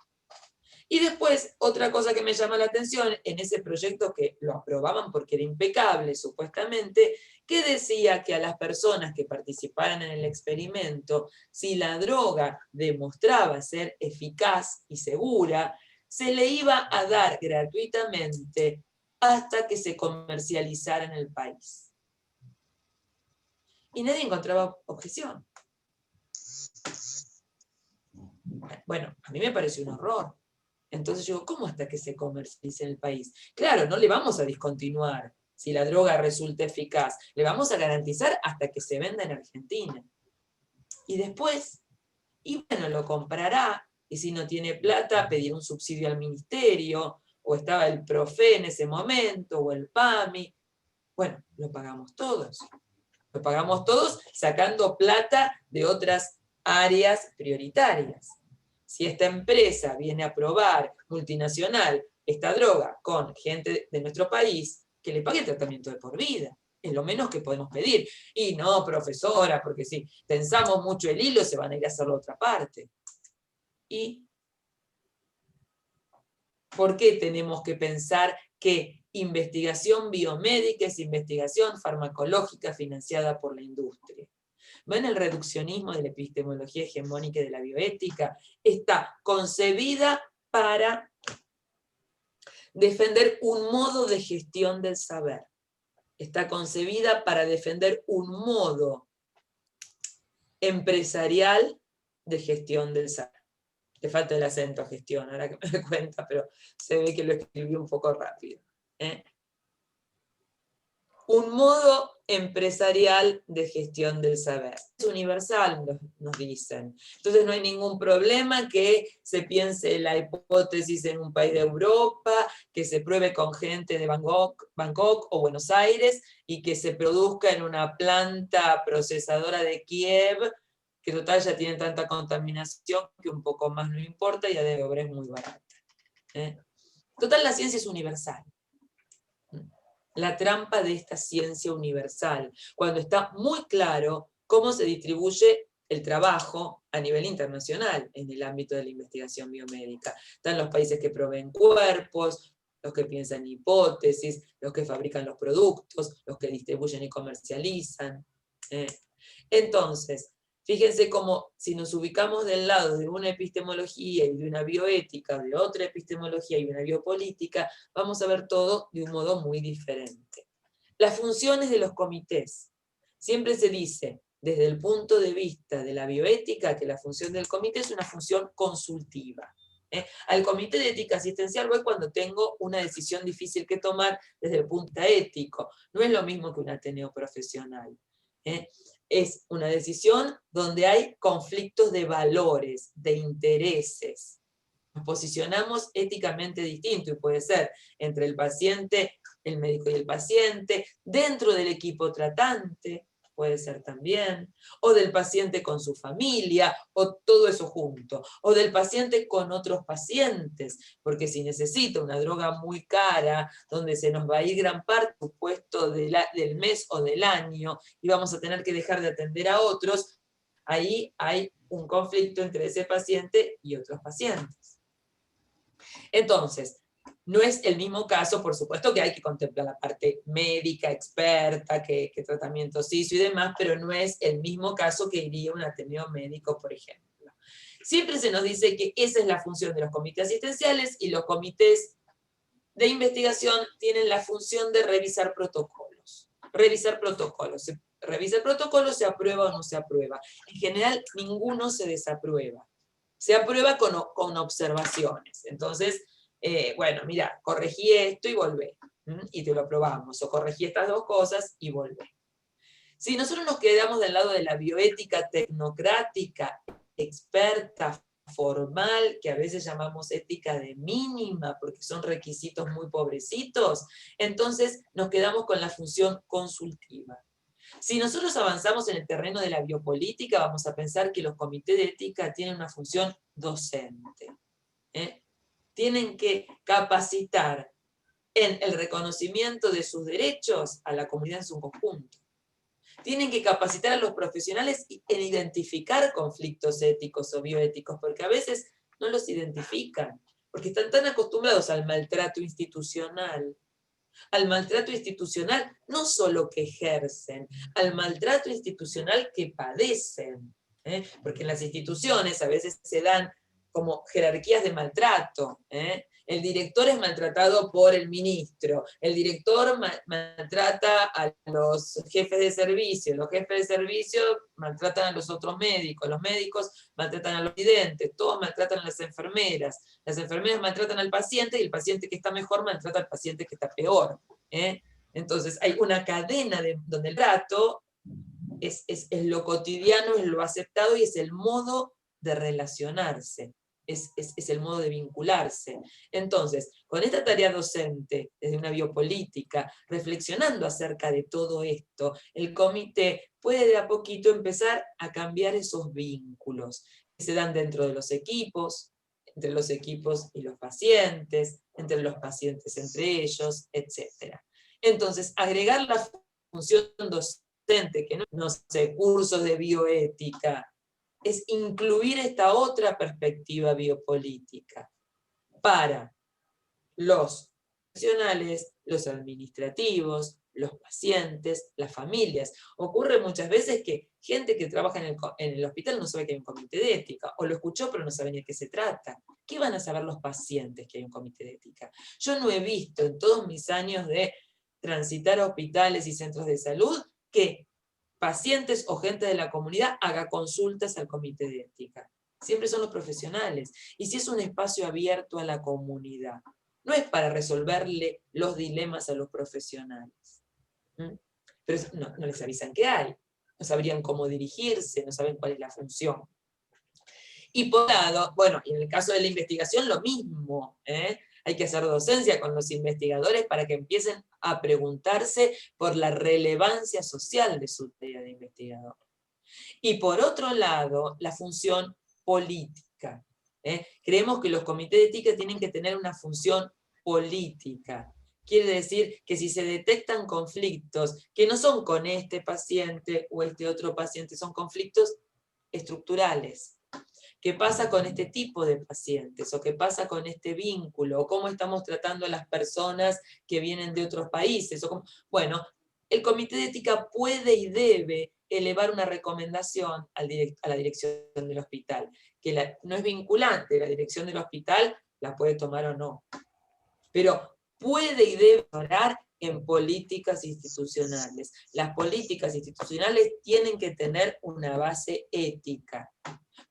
Y después, otra cosa que me llama la atención, en ese proyecto que lo aprobaban porque era impecable, supuestamente, que decía que a las personas que participaran en el experimento, si la droga demostraba ser eficaz y segura, se le iba a dar gratuitamente hasta que se comercializara en el país. Y nadie encontraba objeción. Bueno, a mí me pareció un horror. Entonces yo digo, ¿cómo hasta que se comercialice en el país? Claro, no le vamos a discontinuar si la droga resulta eficaz. Le vamos a garantizar hasta que se venda en Argentina. Y después, y bueno, lo comprará, y si no tiene plata, pedirá un subsidio al ministerio, o estaba el PROFE en ese momento, o el PAMI. Bueno, lo pagamos todos. Lo pagamos todos sacando plata de otras áreas prioritarias. Si esta empresa viene a probar, multinacional, esta droga con gente de nuestro país, que le pague el tratamiento de por vida. Es lo menos que podemos pedir. Y no, profesora, porque si tensamos mucho el hilo, se van a ir a hacer la otra parte. ¿Y por qué tenemos que pensar que investigación biomédica es investigación farmacológica financiada por la industria? ¿Ven el reduccionismo de la epistemología hegemónica y de la bioética? Está concebida para defender un modo de gestión del saber. Está concebida para defender un modo empresarial de gestión del saber. Le falta el acento a gestión, ahora que me doy cuenta, pero se ve que lo escribí un poco rápido. Un modo empresarial de gestión del saber. Es universal, nos dicen. Entonces no hay ningún problema que se piense la hipótesis en un país de Europa, que se pruebe con gente de Bangkok o Buenos Aires, y que se produzca en una planta procesadora de Kiev, que total ya tiene tanta contaminación que un poco más no importa y de obra es muy barata. Total, la ciencia es universal. La trampa de esta ciencia universal, cuando está muy claro cómo se distribuye el trabajo a nivel internacional en el ámbito de la investigación biomédica. Están los países que proveen cuerpos, los que piensan hipótesis, los que fabrican los productos, los que distribuyen y comercializan. Entonces, fíjense cómo si nos ubicamos del lado de una epistemología y de una bioética, de otra epistemología y una biopolítica, vamos a ver todo de un modo muy diferente. Las funciones de los comités. Siempre se dice, desde el punto de vista de la bioética, que la función del comité es una función consultiva. Al comité de ética asistencial voy cuando tengo una decisión difícil que tomar desde el punto ético. No es lo mismo que un ateneo profesional. Es una decisión donde hay conflictos de valores, de intereses. Nos posicionamos éticamente distinto y puede ser entre el paciente, el médico y el paciente, dentro del equipo tratante. puede ser también, o del paciente con su familia, o todo eso junto, o del paciente con otros pacientes, porque si necesita una droga muy cara, donde se nos va a ir gran parte del puesto del mes o del año, y vamos a tener que dejar de atender a otros, ahí hay un conflicto entre ese paciente y otros pacientes. Entonces, no es el mismo caso, por supuesto que hay que contemplar la parte médica, experta, que tratamiento SISU y demás, pero no es el mismo caso que iría un ateneo médico, por ejemplo. Siempre se nos dice que esa es la función de los comités asistenciales y los comités de investigación tienen la función de revisar protocolos. Revisar protocolos. Se revisa el protocolo, se aprueba o no se aprueba. En general, ninguno se desaprueba. Se aprueba con observaciones. Entonces, bueno, mira, corregí esto y volvé. Y te lo aprobamos. O corregí estas dos cosas y volvé. Si nosotros nos quedamos del lado de la bioética tecnocrática, experta, formal, que a veces llamamos ética de mínima, porque son requisitos muy pobrecitos, entonces nos quedamos con la función consultiva. Si nosotros avanzamos en el terreno de la biopolítica, vamos a pensar que los comités de ética tienen una función docente. Tienen que capacitar en el reconocimiento de sus derechos a la comunidad en su conjunto. Tienen que capacitar a los profesionales en identificar conflictos éticos o bioéticos, porque a veces no los identifican, porque están tan acostumbrados al maltrato institucional no solo que ejercen, al maltrato institucional que padecen, porque en las instituciones a veces se dan como jerarquías de maltrato. El director es maltratado por el ministro, el director maltrata a los jefes de servicio, los jefes de servicio maltratan a los otros médicos, los médicos maltratan a los residentes, todos maltratan a las enfermeras maltratan al paciente, y el paciente que está mejor maltrata al paciente que está peor. Entonces hay una cadena donde el trato es lo cotidiano, es lo aceptado y es el modo de relacionarse. Es el modo de vincularse. Entonces, con esta tarea docente, desde una biopolítica, reflexionando acerca de todo esto, el comité puede de a poquito empezar a cambiar esos vínculos que se dan dentro de los equipos, entre los equipos y los pacientes, entre los pacientes entre ellos, etc. Entonces, agregar la función docente, que no sé, cursos de bioética, es incluir esta otra perspectiva biopolítica para los profesionales, los administrativos, los pacientes, las familias. Ocurre muchas veces que gente que trabaja en el hospital no sabe que hay un comité de ética, o lo escuchó pero no sabe ni de qué se trata. ¿Qué van a saber los pacientes que hay un comité de ética? Yo no he visto en todos mis años de transitar a hospitales y centros de salud que pacientes o gente de la comunidad haga consultas al comité de ética. Siempre son los profesionales. Y si es un espacio abierto a la comunidad, no es para resolverle los dilemas a los profesionales. Pero no les avisan qué hay, no sabrían cómo dirigirse, no saben cuál es la función. Y por lado, bueno, en el caso de la investigación lo mismo, hay que hacer docencia con los investigadores para que empiecen a preguntarse por la relevancia social de su tarea de investigador. Y por otro lado, la función política. Creemos que los comités de ética tienen que tener una función política. Quiere decir que si se detectan conflictos que no son con este paciente o este otro paciente, son conflictos estructurales. ¿Qué pasa con este tipo de pacientes? ¿O qué pasa con este vínculo? ¿O cómo estamos tratando a las personas que vienen de otros países? Bueno, el comité de ética puede y debe elevar una recomendación a la dirección del hospital, que no es vinculante, la dirección del hospital la puede tomar o no, pero puede y debe orar en políticas institucionales. Las políticas institucionales tienen que tener una base ética,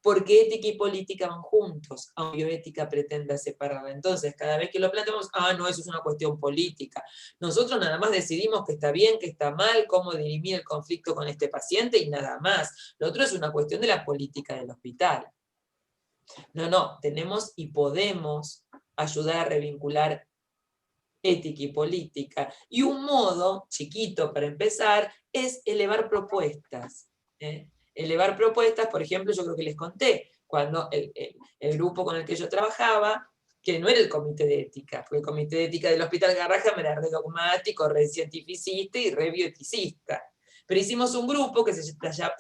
porque ética y política van juntos, aunque bioética pretenda separarla. Entonces, cada vez que lo planteamos, no, eso es una cuestión política. Nosotros nada más decidimos que está bien, que está mal, cómo dirimir el conflicto con este paciente y nada más. Lo otro es una cuestión de la política del hospital. No, tenemos y podemos ayudar a revincular ética y política. Y un modo, chiquito para empezar, es elevar propuestas. Elevar propuestas, por ejemplo, yo creo que les conté, cuando el grupo con el que yo trabajaba, que no era el comité de ética, porque el comité de ética del Hospital Garrahan era re dogmático, re cientificista y re bioeticista. Pero hicimos un grupo que se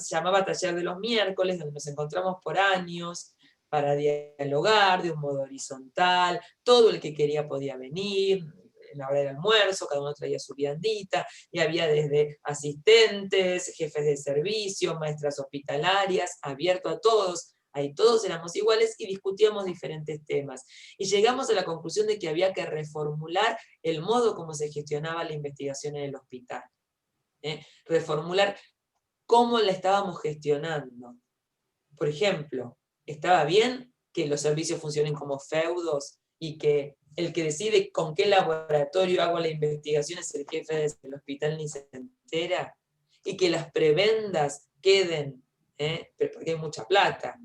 llamaba Taller de los Miércoles, donde nos encontramos por años para dialogar de un modo horizontal, todo el que quería podía venir, en la hora del almuerzo, cada uno traía su viandita, y había desde asistentes, jefes de servicio, maestras hospitalarias, abierto a todos. Ahí todos éramos iguales y discutíamos diferentes temas. Y llegamos a la conclusión de que había que reformular el modo como se gestionaba la investigación en el hospital. Reformular cómo la estábamos gestionando. Por ejemplo, ¿estaba bien que los servicios funcionen como feudos y que el que decide con qué laboratorio hago la investigación es el jefe del hospital ni se entera? Y que las prebendas queden, porque hay mucha plata,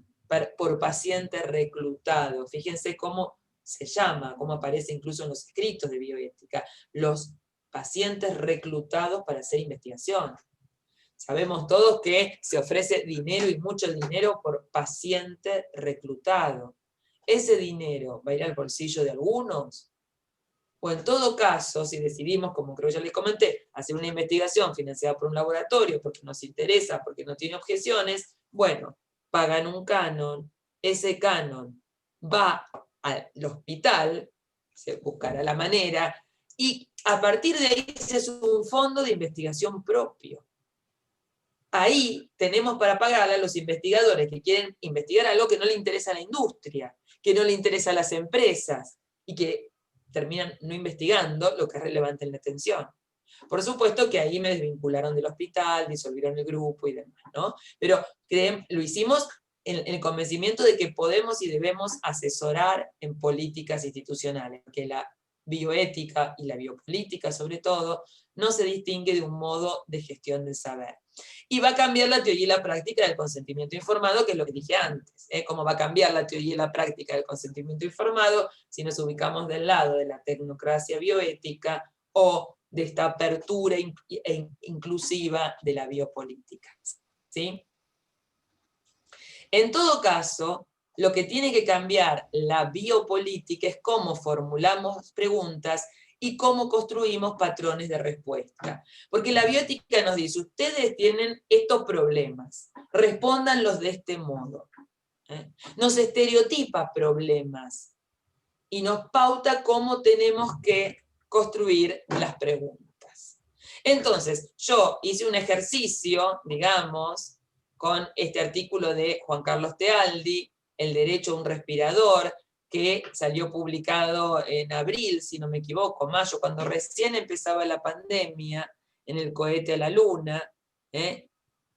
por paciente reclutado. Fíjense cómo se llama, cómo aparece incluso en los escritos de bioética, los pacientes reclutados para hacer investigación. Sabemos todos que se ofrece dinero y mucho dinero por paciente reclutado. ¿Ese dinero va a ir al bolsillo de algunos? O en todo caso, si decidimos, como creo ya les comenté, hacer una investigación financiada por un laboratorio porque nos interesa, porque no tiene objeciones, bueno, pagan un canon, ese canon va al hospital, se buscará la manera, y a partir de ahí se hace un fondo de investigación propio. Ahí tenemos para pagarle a los investigadores que quieren investigar algo que no le interesa a la industria, que no le interesa a las empresas, y que terminan no investigando lo que es relevante en la atención. Por supuesto que ahí me desvincularon del hospital, disolvieron el grupo y demás, ¿no? Pero lo hicimos en el convencimiento de que podemos y debemos asesorar en políticas institucionales, que la bioética y la biopolítica, sobre todo, no se distingue de un modo de gestión del saber. Y va a cambiar la teoría y la práctica del consentimiento informado, que es lo que dije antes. ¿Cómo va a cambiar la teoría y la práctica del consentimiento informado si nos ubicamos del lado de la tecnocracia bioética o de esta apertura inclusiva de la biopolítica? ¿Sí? En todo caso, lo que tiene que cambiar la biopolítica es cómo formulamos preguntas y cómo construimos patrones de respuesta. Porque la bioética nos dice, ustedes tienen estos problemas, respóndanlos de este modo. Nos estereotipa problemas y nos pauta cómo tenemos que construir las preguntas. Entonces, yo hice un ejercicio, digamos, con este artículo de Juan Carlos Tealdi, El derecho a un respirador, que salió publicado en abril, si no me equivoco, mayo, cuando recién empezaba la pandemia, en el cohete a la luna.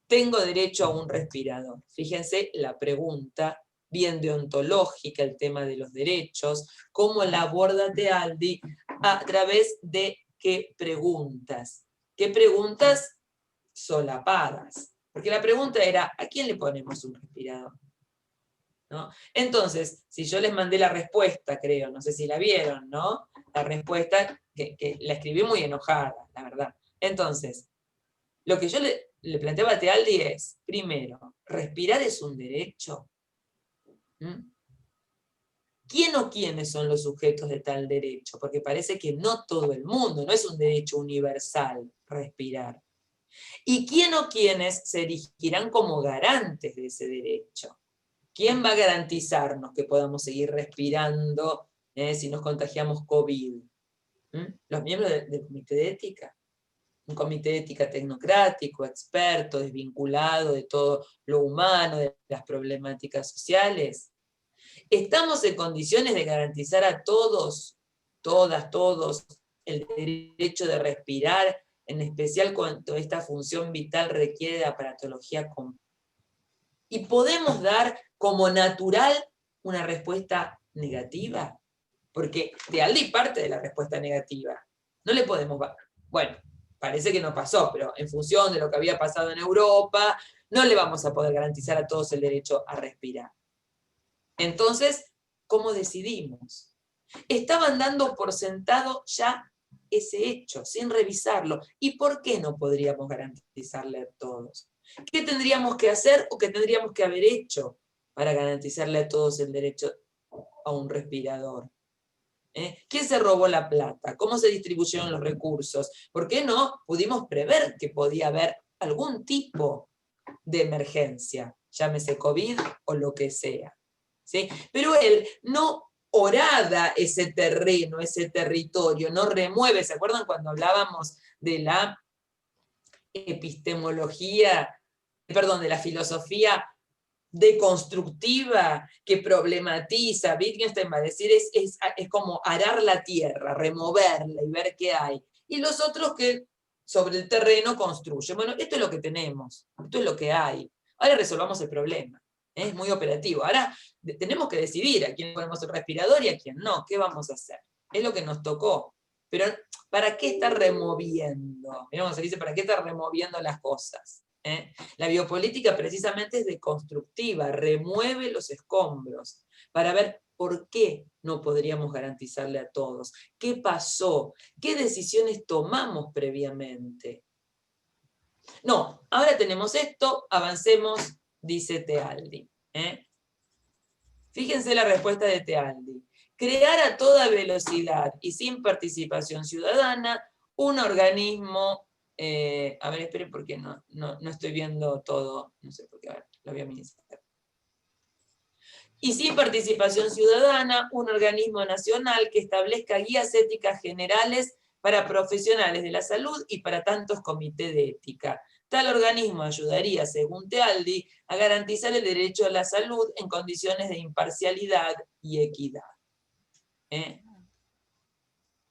Tengo derecho a un respirador. Fíjense la pregunta, bien deontológica, el tema de los derechos, cómo la aborda Tealdi, a través de qué preguntas. ¿Qué preguntas solapadas? Porque la pregunta era, ¿a quién le ponemos un respirador? ¿No? Entonces, si yo les mandé la respuesta, creo, no sé si la vieron, ¿no? La respuesta, que la escribí muy enojada, la verdad. Entonces, lo que yo le planteaba a Tealdi es, primero, ¿respirar es un derecho? ¿Quién o quiénes son los sujetos de tal derecho? Porque parece que no todo el mundo, no es un derecho universal respirar. ¿Y quién o quiénes se erigirán como garantes de ese derecho? ¿Quién va a garantizarnos que podamos seguir respirando si nos contagiamos COVID? Los miembros del comité de ética. Un comité de ética tecnocrático, experto, desvinculado de todo lo humano, de las problemáticas sociales. ¿Estamos en condiciones de garantizar a todos, todas, todos, el derecho de respirar, en especial cuando esta función vital requiere de aparatología completa? ¿Y podemos dar como natural una respuesta negativa? Porque Tealdi parte de la respuesta negativa. No le podemos... Bueno, parece que no pasó, pero en función de lo que había pasado en Europa, no le vamos a poder garantizar a todos el derecho a respirar. Entonces, ¿cómo decidimos? Estaban dando por sentado ya ese hecho, sin revisarlo. ¿Y por qué no podríamos garantizarle a todos? ¿Qué tendríamos que hacer o qué tendríamos que haber hecho para garantizarle a todos el derecho a un respirador? ¿Quién se robó la plata? ¿Cómo se distribuyeron los recursos? ¿Por qué no pudimos prever que podía haber algún tipo de emergencia, llámese COVID o lo que sea? ¿Sí? Pero él no horada ese terreno, ese territorio, no remueve. ¿Se acuerdan cuando hablábamos de la epistemología, perdón, de la filosofía deconstructiva que problematiza? Wittgenstein va a decir, es como arar la tierra, removerla y ver qué hay. Y los otros que sobre el terreno construyen. Bueno, esto es lo que tenemos, esto es lo que hay. Ahora resolvamos el problema. Es muy operativo. Ahora tenemos que decidir a quién ponemos el respirador y a quién no. ¿Qué vamos a hacer? Es lo que nos tocó. Pero ¿para qué estar removiendo? Mirá cómo se dice, ¿para qué estar removiendo las cosas? La biopolítica precisamente es deconstructiva, remueve los escombros para ver por qué no podríamos garantizarle a todos. ¿Qué pasó? ¿Qué decisiones tomamos previamente? No, ahora tenemos esto, avancemos, dice Tealdi. Fíjense la respuesta de Tealdi. Crear a toda velocidad y sin participación ciudadana un organismo, a ver, esperen porque no estoy viendo todo, no sé por qué, a ver, lo voy a minimizar. Y sin participación ciudadana, un organismo nacional que establezca guías éticas generales para profesionales de la salud y para tantos comités de ética. Tal organismo ayudaría, según Tealdi, a garantizar el derecho a la salud en condiciones de imparcialidad y equidad.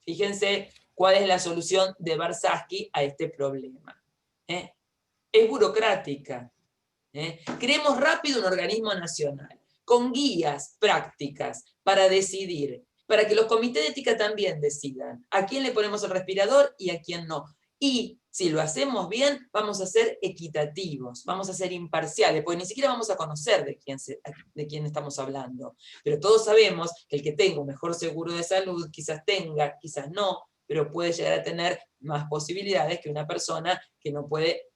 Fíjense cuál es la solución de Barsasky a este problema. Es burocrática. Creemos rápido un organismo nacional, con guías prácticas para decidir, para que los comités de ética también decidan a quién le ponemos el respirador y a quién no. Y si lo hacemos bien, vamos a ser equitativos, vamos a ser imparciales, porque ni siquiera vamos a conocer de quién estamos hablando. Pero todos sabemos que el que tenga un mejor seguro de salud, quizás tenga, quizás no, pero puede llegar a tener más posibilidades que una persona que no puede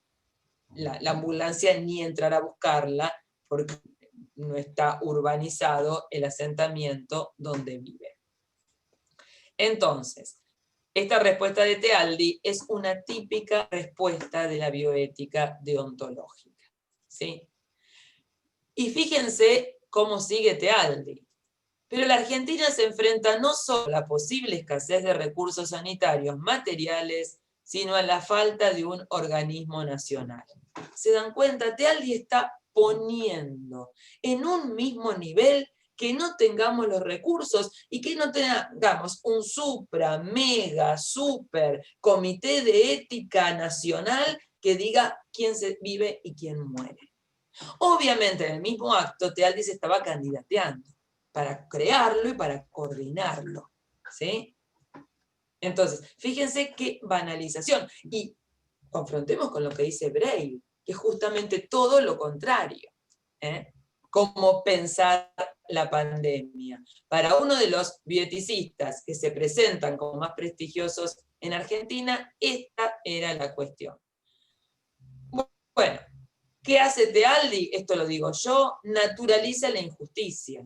la ambulancia ni entrar a buscarla, porque no está urbanizado el asentamiento donde vive. Entonces, esta respuesta de Tealdi es una típica respuesta de la bioética deontológica. ¿Sí? Y fíjense cómo sigue Tealdi. Pero la Argentina se enfrenta no solo a la posible escasez de recursos sanitarios materiales, sino a la falta de un organismo nacional. ¿Se dan cuenta? Tealdi está poniendo en un mismo nivel que no tengamos los recursos y que no tengamos un mega, super comité de ética nacional que diga quién se vive y quién muere. Obviamente en el mismo acto Tealdi se estaba candidateando para crearlo y para coordinarlo. ¿Sí? Entonces, fíjense qué banalización. Y confrontemos con lo que dice Breil, que es justamente todo lo contrario. Cómo pensar la pandemia. Para uno de los bioeticistas que se presentan como más prestigiosos en Argentina, esta era la cuestión. Bueno, ¿qué hace Tealdi? Esto lo digo yo, naturaliza la injusticia.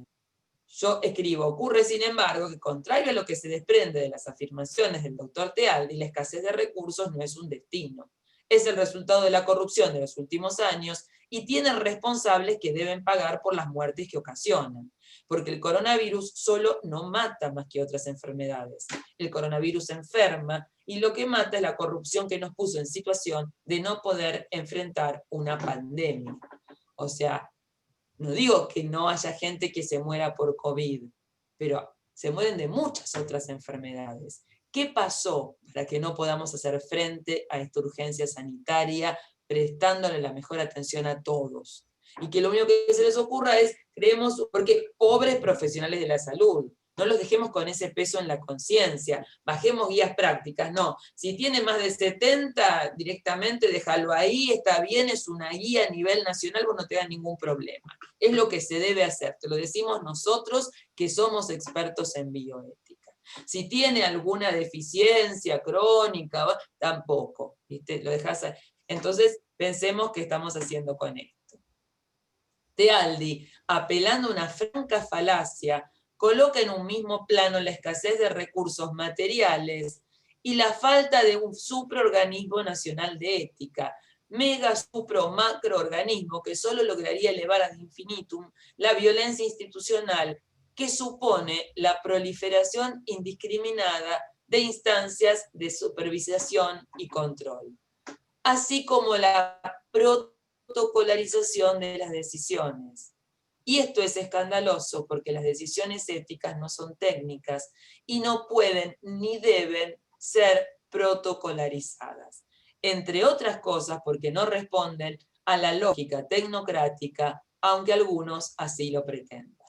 Yo escribo, ocurre sin embargo que contrario a lo que se desprende de las afirmaciones del doctor Tealdi, la escasez de recursos no es un destino. Es el resultado de la corrupción de los últimos años y tiene responsables que deben pagar por las muertes que ocasionan. Porque el coronavirus solo no mata más que otras enfermedades. El coronavirus enferma y lo que mata es la corrupción que nos puso en situación de no poder enfrentar una pandemia. O sea, no digo que no haya gente que se muera por COVID, pero se mueren de muchas otras enfermedades. ¿Qué pasó para que no podamos hacer frente a esta urgencia sanitaria prestándole la mejor atención a todos? Y que lo único que se les ocurra es, creemos, porque pobres profesionales de la salud, no los dejemos con ese peso en la conciencia, bajemos guías prácticas, no. Si tiene más de 70, directamente déjalo ahí, está bien, es una guía a nivel nacional, vos no te das ningún problema. Es lo que se debe hacer, te lo decimos nosotros que somos expertos en bioética. Si tiene alguna deficiencia crónica, tampoco, ¿viste? Lo dejás ahí. Entonces, pensemos qué estamos haciendo con esto. Tealdi, apelando a una franca falacia, coloca en un mismo plano la escasez de recursos materiales y la falta de un supraorganismo nacional de ética, mega, supro, macroorganismo que solo lograría elevar ad infinitum la violencia institucional que supone la proliferación indiscriminada de instancias de supervisación y control, así como la protocolarización de las decisiones. Y esto es escandaloso porque las decisiones éticas no son técnicas y no pueden ni deben ser protocolarizadas. Entre otras cosas porque no responden a la lógica tecnocrática, aunque algunos así lo pretendan.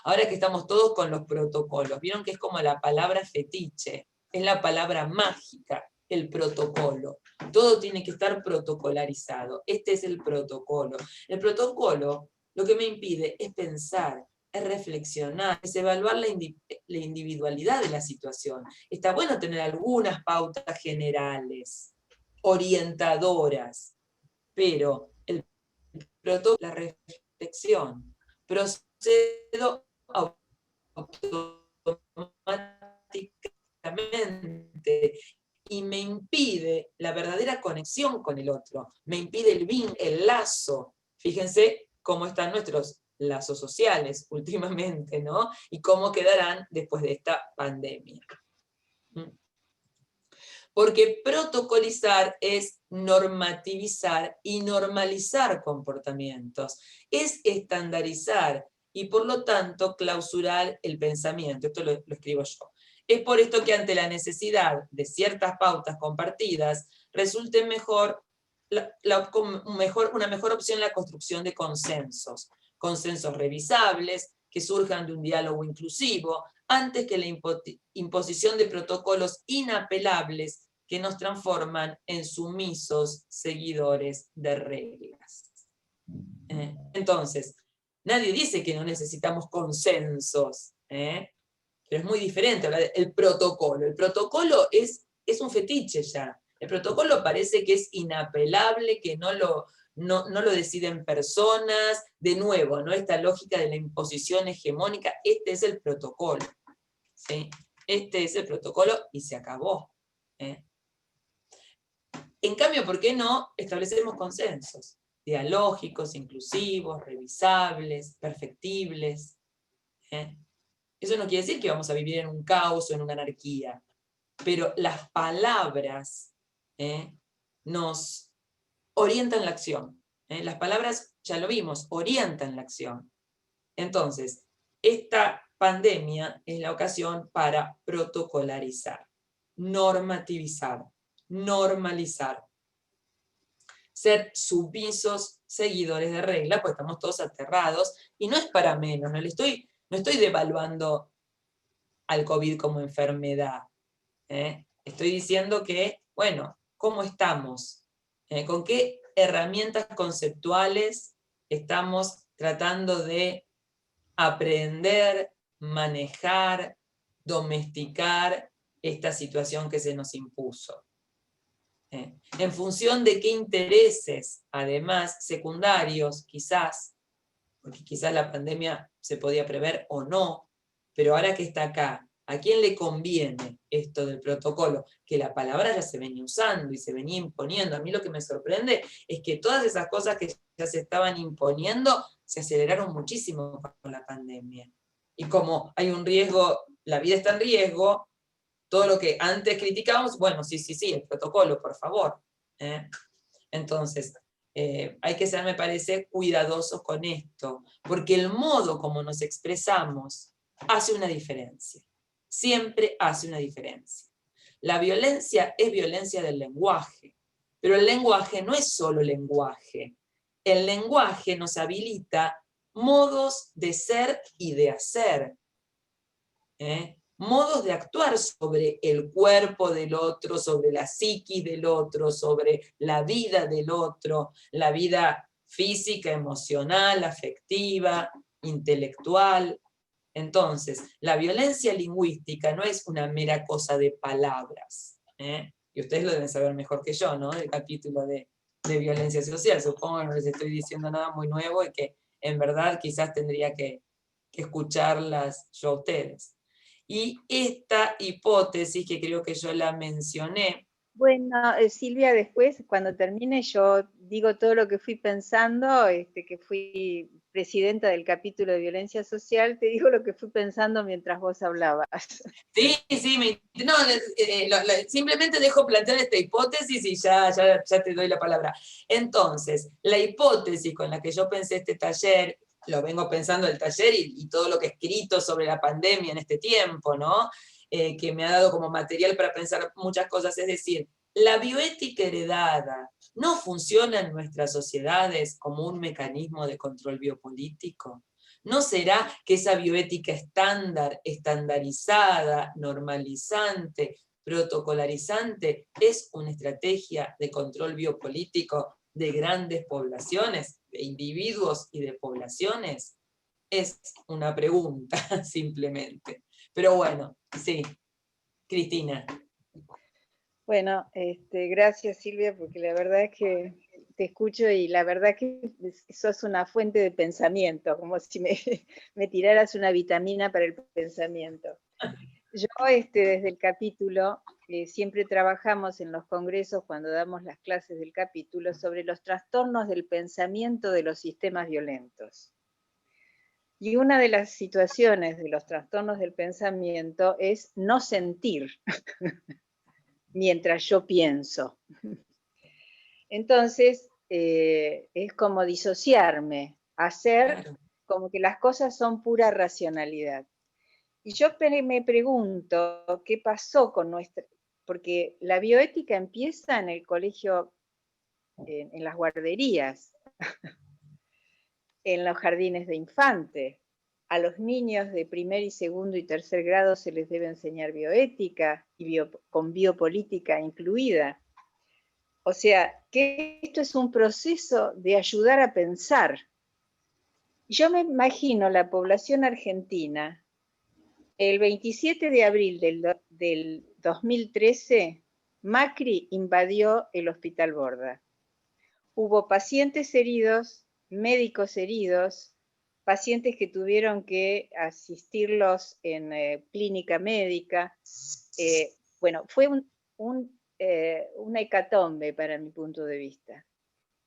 Ahora que estamos todos con los protocolos, vieron que es como la palabra fetiche, es la palabra mágica, el protocolo. Todo tiene que estar protocolarizado. Este es el protocolo. El protocolo lo que me impide es pensar, es reflexionar, es evaluar la individualidad de la situación. Está bueno tener algunas pautas generales, orientadoras, pero el protocolo, la reflexión, procedo automáticamente y me impide la verdadera conexión con el otro, me impide el lazo. Fíjense cómo están nuestros lazos sociales últimamente, ¿no? Y cómo quedarán después de esta pandemia. Porque protocolizar es normativizar y normalizar comportamientos, es estandarizar y por lo tanto clausurar el pensamiento. Esto lo escribo yo. Es por esto que ante la necesidad de ciertas pautas compartidas, resulte una mejor opción la construcción de consensos revisables que surjan de un diálogo inclusivo, antes que la imposición de protocolos inapelables que nos transforman en sumisos seguidores de reglas. Entonces, nadie dice que no necesitamos consensos, pero es muy diferente hablar del protocolo. El protocolo es un fetiche ya. El protocolo parece que es inapelable, que no lo deciden personas. De nuevo, ¿no? Esta lógica de la imposición hegemónica, este es el protocolo. ¿Sí? Este es el protocolo y se acabó. En cambio, ¿por qué no establecemos consensos? Dialógicos, inclusivos, revisables, perfectibles. Eso no quiere decir que vamos a vivir en un caos o en una anarquía, pero las palabras nos orientan la acción. Las palabras, ya lo vimos, orientan la acción. Entonces, esta pandemia es la ocasión para protocolarizar, normativizar, normalizar, ser sumisos seguidores de regla, pues estamos todos aterrados, y no es para menos, no estoy devaluando al COVID como enfermedad. Estoy diciendo que, bueno, ¿cómo estamos? ¿Con qué herramientas conceptuales estamos tratando de aprender, manejar, domesticar esta situación que se nos impuso? En función de qué intereses, además, secundarios, quizás, porque quizás la pandemia se podía prever o no, pero ahora que está acá, ¿a quién le conviene esto del protocolo? Que la palabra ya se venía usando y se venía imponiendo. A mí lo que me sorprende es que todas esas cosas que ya se estaban imponiendo se aceleraron muchísimo con la pandemia. Y como hay un riesgo, la vida está en riesgo, todo lo que antes criticábamos, bueno, sí, el protocolo, por favor. Entonces, hay que ser, me parece, cuidadosos con esto, porque el modo como nos expresamos hace una diferencia. Siempre hace una diferencia. La violencia es violencia del lenguaje, pero el lenguaje no es solo lenguaje. El lenguaje nos habilita modos de ser y de hacer. Modos de actuar sobre el cuerpo del otro, sobre la psiquis del otro, sobre la vida del otro, la vida física, emocional, afectiva, intelectual. Entonces, la violencia lingüística no es una mera cosa de palabras, ¿eh? Y ustedes lo deben saber mejor que yo, ¿no? Del capítulo de violencia social. Supongo que no les estoy diciendo nada muy nuevo y que en verdad quizás tendría que escucharlas yo a ustedes. Y esta hipótesis, que creo que yo la mencioné. Bueno, Silvia, después, cuando termine, yo digo todo lo que fui pensando, que fui presidenta del capítulo de violencia social, te digo lo que fui pensando mientras vos hablabas. Sí, sí, simplemente dejo plantear esta hipótesis y ya te doy la palabra. Entonces, la hipótesis con la que yo pensé este taller, lo vengo pensando el taller y todo lo que he escrito sobre la pandemia en este tiempo, ¿no? Que me ha dado como material para pensar muchas cosas, es decir, la bioética heredada no funciona en nuestras sociedades como un mecanismo de control biopolítico. ¿No será que esa bioética estándar, estandarizada, normalizante, protocolarizante, es una estrategia de control biopolítico de grandes poblaciones, de individuos y de poblaciones? Es una pregunta, simplemente. Pero bueno, sí. Cristina. Bueno, gracias Silvia, porque la verdad es que te escucho y la verdad que sos una fuente de pensamiento, como si me tiraras una vitamina para el pensamiento. Yo desde el capítulo, siempre trabajamos en los congresos cuando damos las clases del capítulo sobre los trastornos del pensamiento de los sistemas violentos. Y una de las situaciones de los trastornos del pensamiento es no sentir mientras yo pienso. Entonces, es como disociarme, hacer como que las cosas son pura racionalidad. Y yo me pregunto qué pasó con nuestra, porque la bioética empieza en el colegio, en las guarderías, en los jardines de infantes. A los niños de primer y segundo y tercer grado se les debe enseñar bioética y con biopolítica incluida. O sea, que esto es un proceso de ayudar a pensar. Yo me imagino la población argentina, el 27 de abril del 2013, Macri invadió el Hospital Borda. Hubo pacientes heridos, médicos heridos, pacientes que tuvieron que asistirlos en clínica médica. Bueno, fue una hecatombe para mi punto de vista.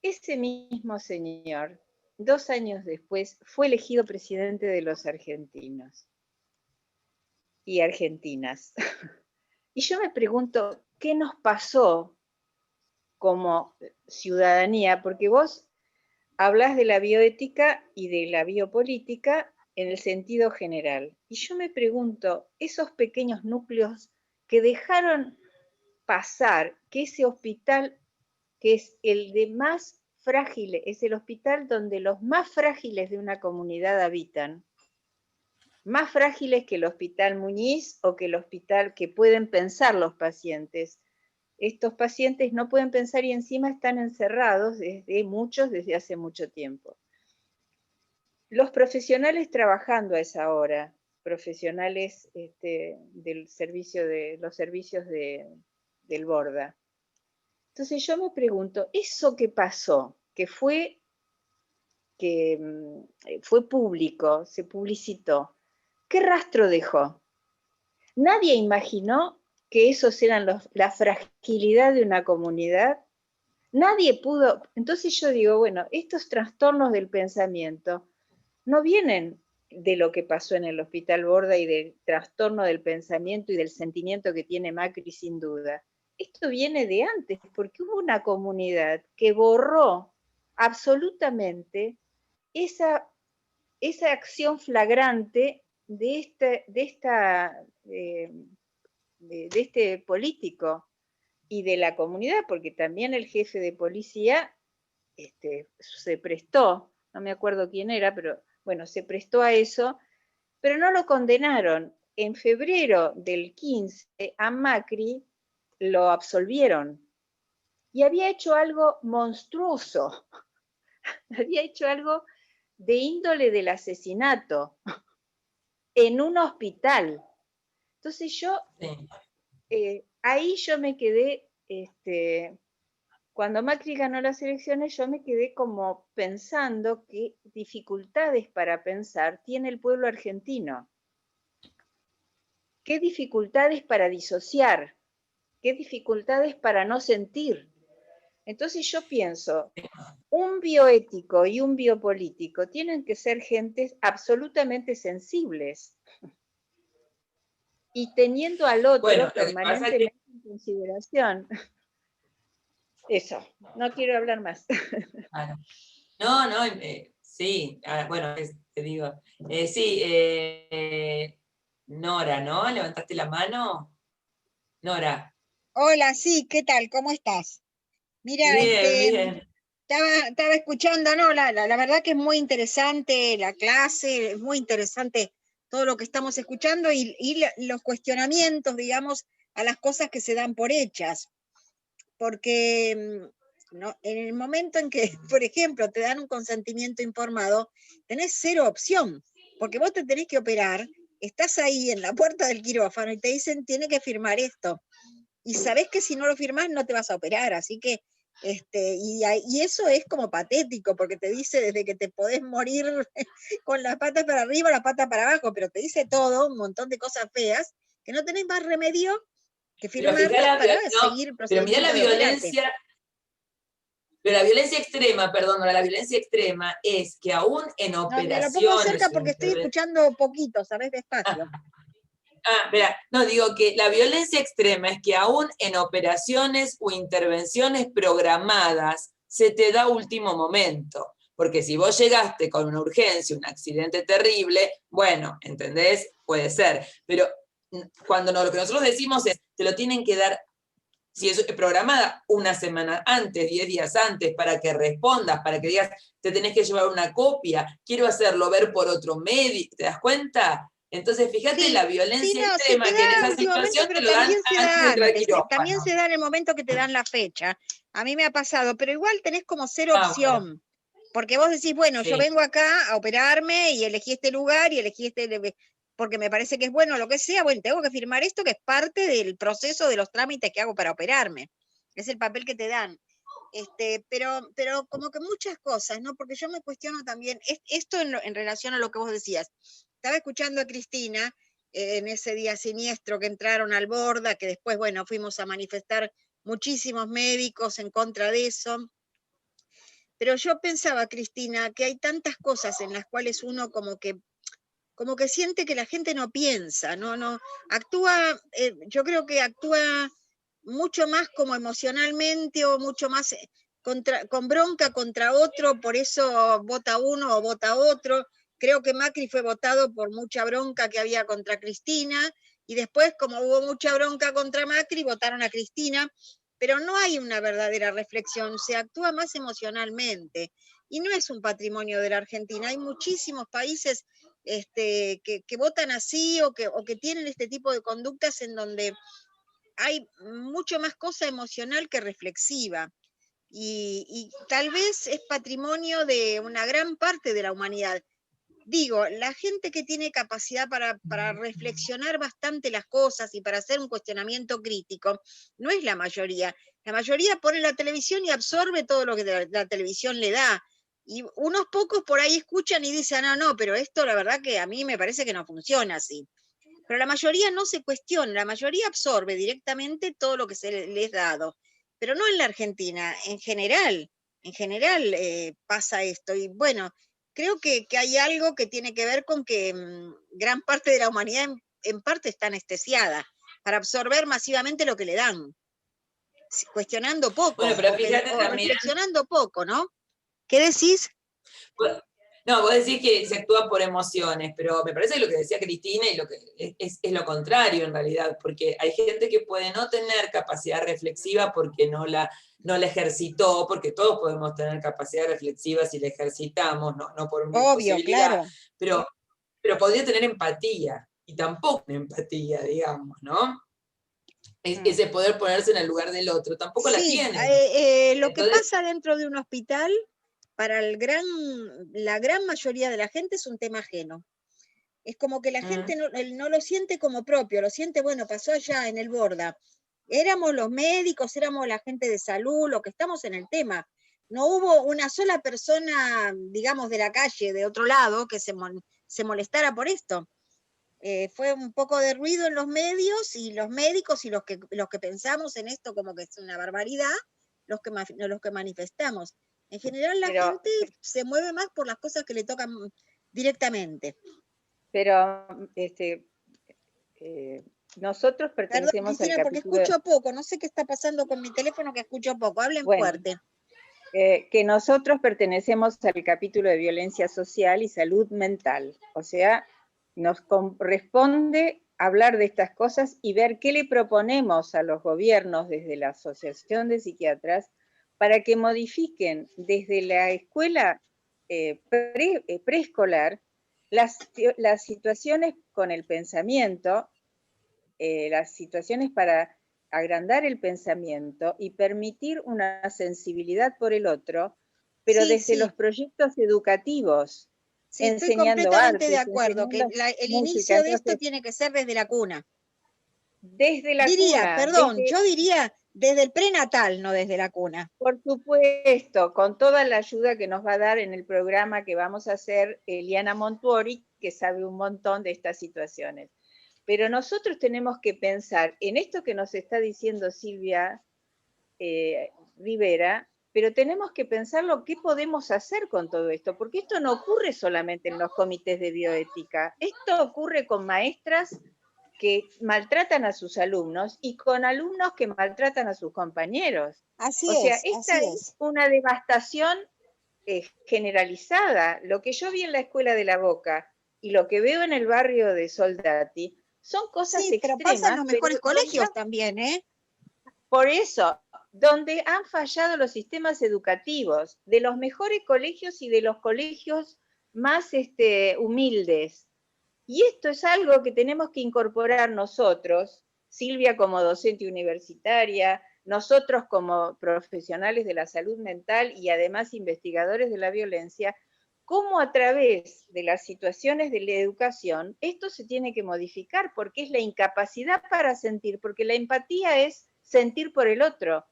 Ese mismo señor, 2 años después, fue elegido presidente de los argentinos y argentinas. Y yo me pregunto, ¿qué nos pasó como ciudadanía? Porque vos hablas de la bioética y de la biopolítica en el sentido general. Y yo me pregunto, esos pequeños núcleos que dejaron pasar que ese hospital, que es el de más frágiles, es el hospital donde los más frágiles de una comunidad habitan, más frágiles que el Hospital Muñiz o que el hospital que pueden pensar los pacientes. Estos pacientes no pueden pensar y encima están encerrados desde hace mucho tiempo. Los profesionales trabajando a esa hora, profesionales del servicio los servicios del Borda. Entonces yo me pregunto, ¿eso qué pasó? Que fue público, se publicitó. ¿Qué rastro dejó? Nadie imaginó que esos eran la fragilidad de una comunidad. Nadie pudo. Entonces yo digo, bueno, estos trastornos del pensamiento no vienen de lo que pasó en el Hospital Borda y del trastorno del pensamiento y del sentimiento que tiene Macri sin duda. Esto viene de antes, porque hubo una comunidad que borró absolutamente esa acción flagrante de este político y de la comunidad, porque también el jefe de policía se prestó, no me acuerdo quién era, pero bueno, se prestó a eso, pero no lo condenaron. En febrero del 15 a Macri lo absolvieron y había hecho algo monstruoso, había hecho algo de índole del asesinato. en un hospital. Entonces yo, ahí yo me quedé, cuando Macri ganó las elecciones, yo me quedé como pensando qué dificultades para pensar tiene el pueblo argentino. Qué dificultades para disociar, qué dificultades para no sentir. Entonces yo pienso, un bioético y un biopolítico tienen que ser gentes absolutamente sensibles y teniendo al otro permanentemente en consideración. Eso, no quiero hablar más. Claro. No, sí, bueno, te digo, sí, Nora, ¿no? ¿Levantaste la mano? Nora. Hola, sí, ¿qué tal? ¿Cómo estás? Mira, Bien, bien. estaba escuchando, ¿no? La verdad que es muy interesante la clase, es muy interesante todo lo que estamos escuchando y los cuestionamientos, digamos, a las cosas que se dan por hechas. Porque ¿no? En el momento en que, por ejemplo, te dan un consentimiento informado, tenés cero opción, porque vos te tenés que operar, estás ahí en la puerta del quirófano y te dicen, tiene que firmar esto. Y sabés que si no lo firmás no te vas a operar, así que, y eso es como patético, porque te dice desde que te podés morir con las patas para arriba, las patas para abajo, pero te dice todo, un montón de cosas feas, que no tenés más remedio que firmarlo para seguir el procedimiento. Pero mirá la violencia, pero la violencia extrema, perdón, la violencia extrema es que aún en operaciones... No, me lo pongo cerca porque estoy escuchando poquito, ¿sabés? Despacio. Mira, no, digo que la violencia extrema es que aún en operaciones o intervenciones programadas se te da último momento. Porque si vos llegaste con una urgencia, un accidente terrible, bueno, ¿entendés? Puede ser. Pero cuando lo que nosotros decimos es, te lo tienen que dar, si es programada una semana antes, 10 días antes, para que respondas, para que digas, te tenés que llevar una copia, quiero hacerlo ver por otro medio, ¿te das cuenta? Entonces, fíjate la violencia extrema que en esa situación te lo dan antes de entrar al quirófano. También se da en el momento que te dan la fecha. A mí me ha pasado, pero igual tenés como cero opción. Bueno. Porque vos decís, bueno, yo vengo acá a operarme y elegí este lugar y elegí porque me parece que es bueno, lo que sea, bueno, tengo que firmar esto que es parte del proceso de los trámites que hago para operarme. Es el papel que te dan. Pero como que muchas cosas, ¿no? Porque yo me cuestiono también, esto en relación a lo que vos decías. Estaba escuchando a Cristina en ese día siniestro que entraron al Borda, que después, bueno, fuimos a manifestar muchísimos médicos en contra de eso. Pero yo pensaba, Cristina, que hay tantas cosas en las cuales uno como que siente que la gente no piensa, no actúa, yo creo que actúa mucho más como emocionalmente o mucho más con bronca contra otro, por eso vota uno o vota otro. Creo que Macri fue votado por mucha bronca que había contra Cristina, y después, como hubo mucha bronca contra Macri, votaron a Cristina, pero no hay una verdadera reflexión, se actúa más emocionalmente, y no es un patrimonio de la Argentina. Hay muchísimos países que votan así o que tienen este tipo de conductas en donde hay mucho más cosa emocional que reflexiva. Y tal vez es patrimonio de una gran parte de la humanidad. Digo, la gente que tiene capacidad para reflexionar bastante las cosas y para hacer un cuestionamiento crítico, no es la mayoría. La mayoría pone la televisión y absorbe todo lo que la televisión le da. Y unos pocos por ahí escuchan y dicen, no, pero esto la verdad que a mí me parece que no funciona así. Pero la mayoría no se cuestiona, la mayoría absorbe directamente todo lo que se le es dado. Pero no en la Argentina, en general pasa esto. Y bueno, creo que hay algo que tiene que ver con que gran parte de la humanidad en parte está anestesiada para absorber masivamente lo que le dan, cuestionando poco, bueno, pero fíjate, o reflexionando poco, ¿no? ¿Qué decís? No, vos decís que se actúa por emociones, pero me parece que lo que decía Cristina y lo que es lo contrario en realidad, porque hay gente que puede no tener capacidad reflexiva porque no la ejercitó, porque todos podemos tener capacidad reflexiva si la ejercitamos, no por imposibilidad, claro. pero podría tener empatía, y tampoco empatía, digamos, ¿no? Ese poder ponerse en el lugar del otro, tampoco la tienen. Lo que pasa dentro de un hospital, para la gran mayoría de la gente es un tema ajeno. Es como que la gente no lo siente como propio, lo siente, bueno, pasó allá en el Borda. Éramos los médicos, éramos la gente de salud, lo que estamos en el tema. No hubo una sola persona, digamos, de la calle, de otro lado, que se molestara por esto. Fue un poco de ruido en los medios, y los médicos y los que pensamos en esto como que es una barbaridad, los que manifestamos. En general la gente se mueve más por las cosas que le tocan directamente. Pero nosotros pertenecemos Cristina, al porque capítulo... escucho poco, no sé qué está pasando con mi teléfono, que escucho poco, hablen fuerte. Que nosotros pertenecemos al capítulo de violencia social y salud mental, o sea, nos corresponde hablar de estas cosas y ver qué le proponemos a los gobiernos desde la Asociación de Psiquiatras para que modifiquen desde la escuela preescolar las situaciones con el pensamiento, las situaciones para agrandar el pensamiento y permitir una sensibilidad por el otro, pero desde los proyectos educativos, sí, enseñando estoy completamente artes, de acuerdo, que el inicio de esto tiene que ser desde la cuna. Desde la cuna. Perdón, yo diría desde el prenatal, no desde la cuna. Por supuesto, con toda la ayuda que nos va a dar en el programa que vamos a hacer Eliana Montuori, que sabe un montón de estas situaciones. Pero nosotros tenemos que pensar en esto que nos está diciendo Silvia Rivera, pero tenemos que pensar lo que podemos hacer con todo esto, porque esto no ocurre solamente en los comités de bioética, esto ocurre con maestras que maltratan a sus alumnos y con alumnos que maltratan a sus compañeros. Esta es una devastación generalizada. Lo que yo vi en la Escuela de la Boca y lo que veo en el barrio de Soldati son cosas extremas. Pero pasa en los mejores colegios también, ¿eh? Por eso, donde han fallado los sistemas educativos, de los mejores colegios y de los colegios más humildes. Y esto es algo que tenemos que incorporar nosotros, Silvia como docente universitaria, nosotros como profesionales de la salud mental y además investigadores de la violencia, cómo a través de las situaciones de la educación esto se tiene que modificar, porque es la incapacidad para sentir, porque la empatía es sentir por el otro.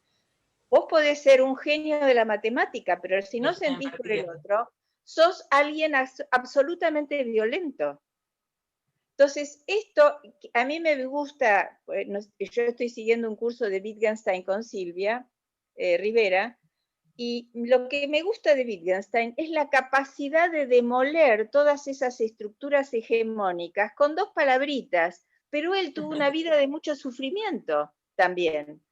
Vos podés ser un genio de la matemática, pero si no sentís por el otro, sos alguien absolutamente violento. Entonces, esto a mí me gusta, yo estoy siguiendo un curso de Wittgenstein con Silvia Rivera, y lo que me gusta de Wittgenstein es la capacidad de demoler todas esas estructuras hegemónicas con dos palabritas, pero él tuvo una vida de mucho sufrimiento también.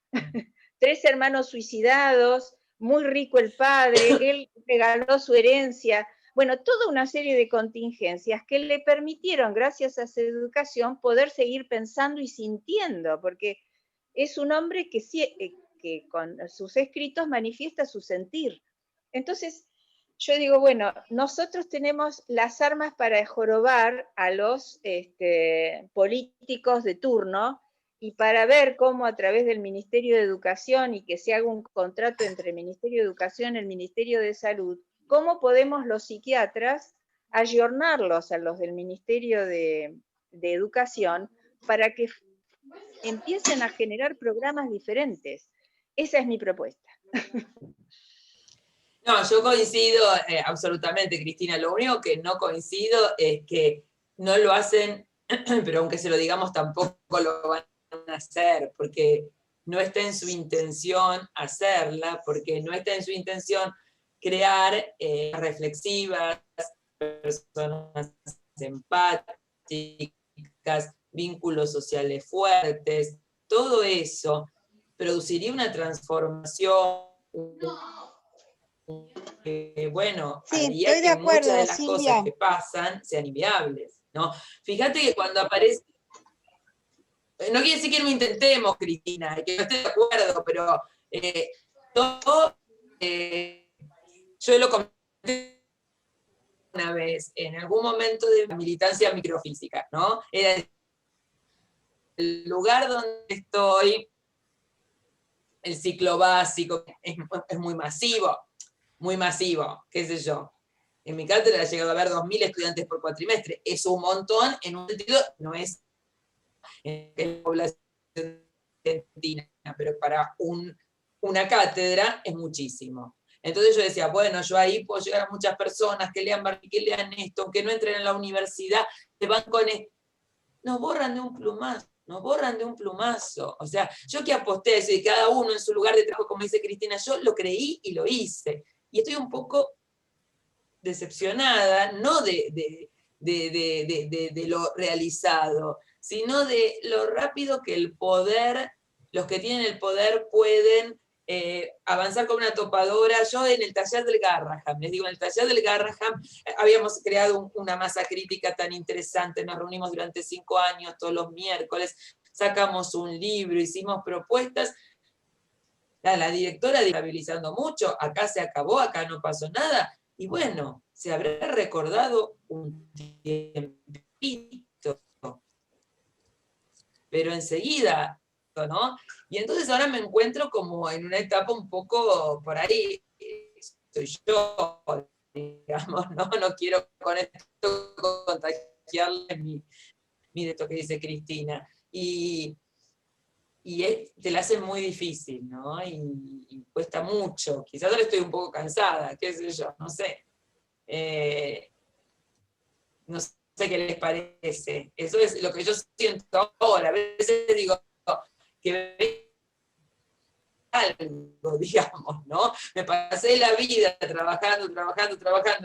3 hermanos suicidados, muy rico el padre, él regaló su herencia. Bueno, toda una serie de contingencias que le permitieron, gracias a su educación, poder seguir pensando y sintiendo, porque es un hombre que con sus escritos manifiesta su sentir. Entonces, yo digo, bueno, nosotros tenemos las armas para jorobar a los políticos de turno y para ver cómo a través del Ministerio de Educación y que se haga un contrato entre el Ministerio de Educación y el Ministerio de Salud, cómo podemos los psiquiatras ayornarlos a los del Ministerio de Educación para que empiecen a generar programas diferentes. Esa es mi propuesta. No, yo coincido absolutamente, Cristina. Lo único que no coincido es que no lo hacen, pero aunque se lo digamos tampoco lo van a hacer, porque no está en su intención hacerla, porque no está en su intención crear reflexivas, personas empáticas, vínculos sociales fuertes, todo eso produciría una transformación que, bueno, haría que muchas de las cosas que pasan sean inviables, ¿no? Fíjate que cuando aparece, no quiere decir que no intentemos, Cristina, que no esté de acuerdo, pero todo, yo lo comenté una vez, en algún momento de militancia microfísica, ¿no? Era el lugar donde estoy, el ciclo básico es muy masivo, qué sé yo. En mi cátedra ha llegado a haber 2.000 estudiantes por cuatrimestre. Es un montón, en un sentido, no es en la población argentina, pero para una cátedra es muchísimo. Entonces yo decía, bueno, yo ahí puedo llegar a muchas personas que lean Barbie, que lean esto, que no entren a la universidad, que van con esto. Nos borran de un plumazo, nos borran de un plumazo. O sea, yo que aposté a eso, y cada uno en su lugar de trabajo, como dice Cristina, yo lo creí y lo hice. Y estoy un poco decepcionada, no de lo realizado, sino de lo rápido que el poder, los que tienen el poder pueden avanzar con una topadora. Yo en el taller del Garraham, les digo, en el taller del Garraham habíamos creado una masa crítica tan interesante, nos reunimos durante 5 años, todos los miércoles, sacamos un libro, hicimos propuestas. La directora estabilizando mucho, acá se acabó, acá no pasó nada, y bueno, se habrá recordado un tiempito, pero enseguida, ¿no? Y entonces ahora me encuentro como en una etapa un poco por ahí, soy yo, digamos, ¿no? No quiero con esto contagiarle mi de esto que dice Cristina. Y te la hace muy difícil, ¿no? Y cuesta mucho. Quizás ahora estoy un poco cansada, qué sé yo, no sé. No sé qué les parece. Eso es lo que yo siento ahora. A veces digo que algo, digamos, ¿no? Me pasé la vida trabajando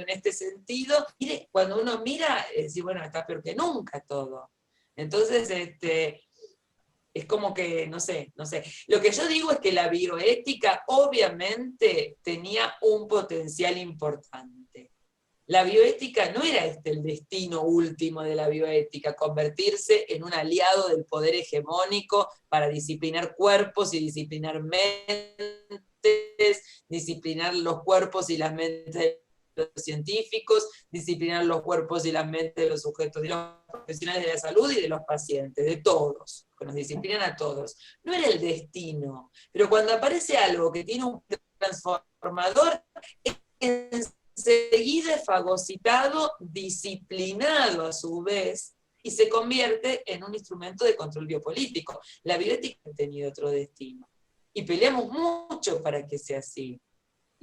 en este sentido, y cuando uno mira, dice, bueno, está peor que nunca todo. Entonces, es como que, no sé. Lo que yo digo es que la bioética obviamente tenía un potencial importante. La bioética no era el destino último de la bioética, convertirse en un aliado del poder hegemónico para disciplinar cuerpos y disciplinar mentes, disciplinar los cuerpos y las mentes de los científicos, disciplinar los cuerpos y las mentes de los sujetos, de los profesionales de la salud y de los pacientes, de todos, que nos disciplinan a todos. No era el destino, pero cuando aparece algo que tiene un transformador, enseguida es fagocitado, disciplinado a su vez, y se convierte en un instrumento de control biopolítico. La bioética ha tenido otro destino, y peleamos mucho para que sea así.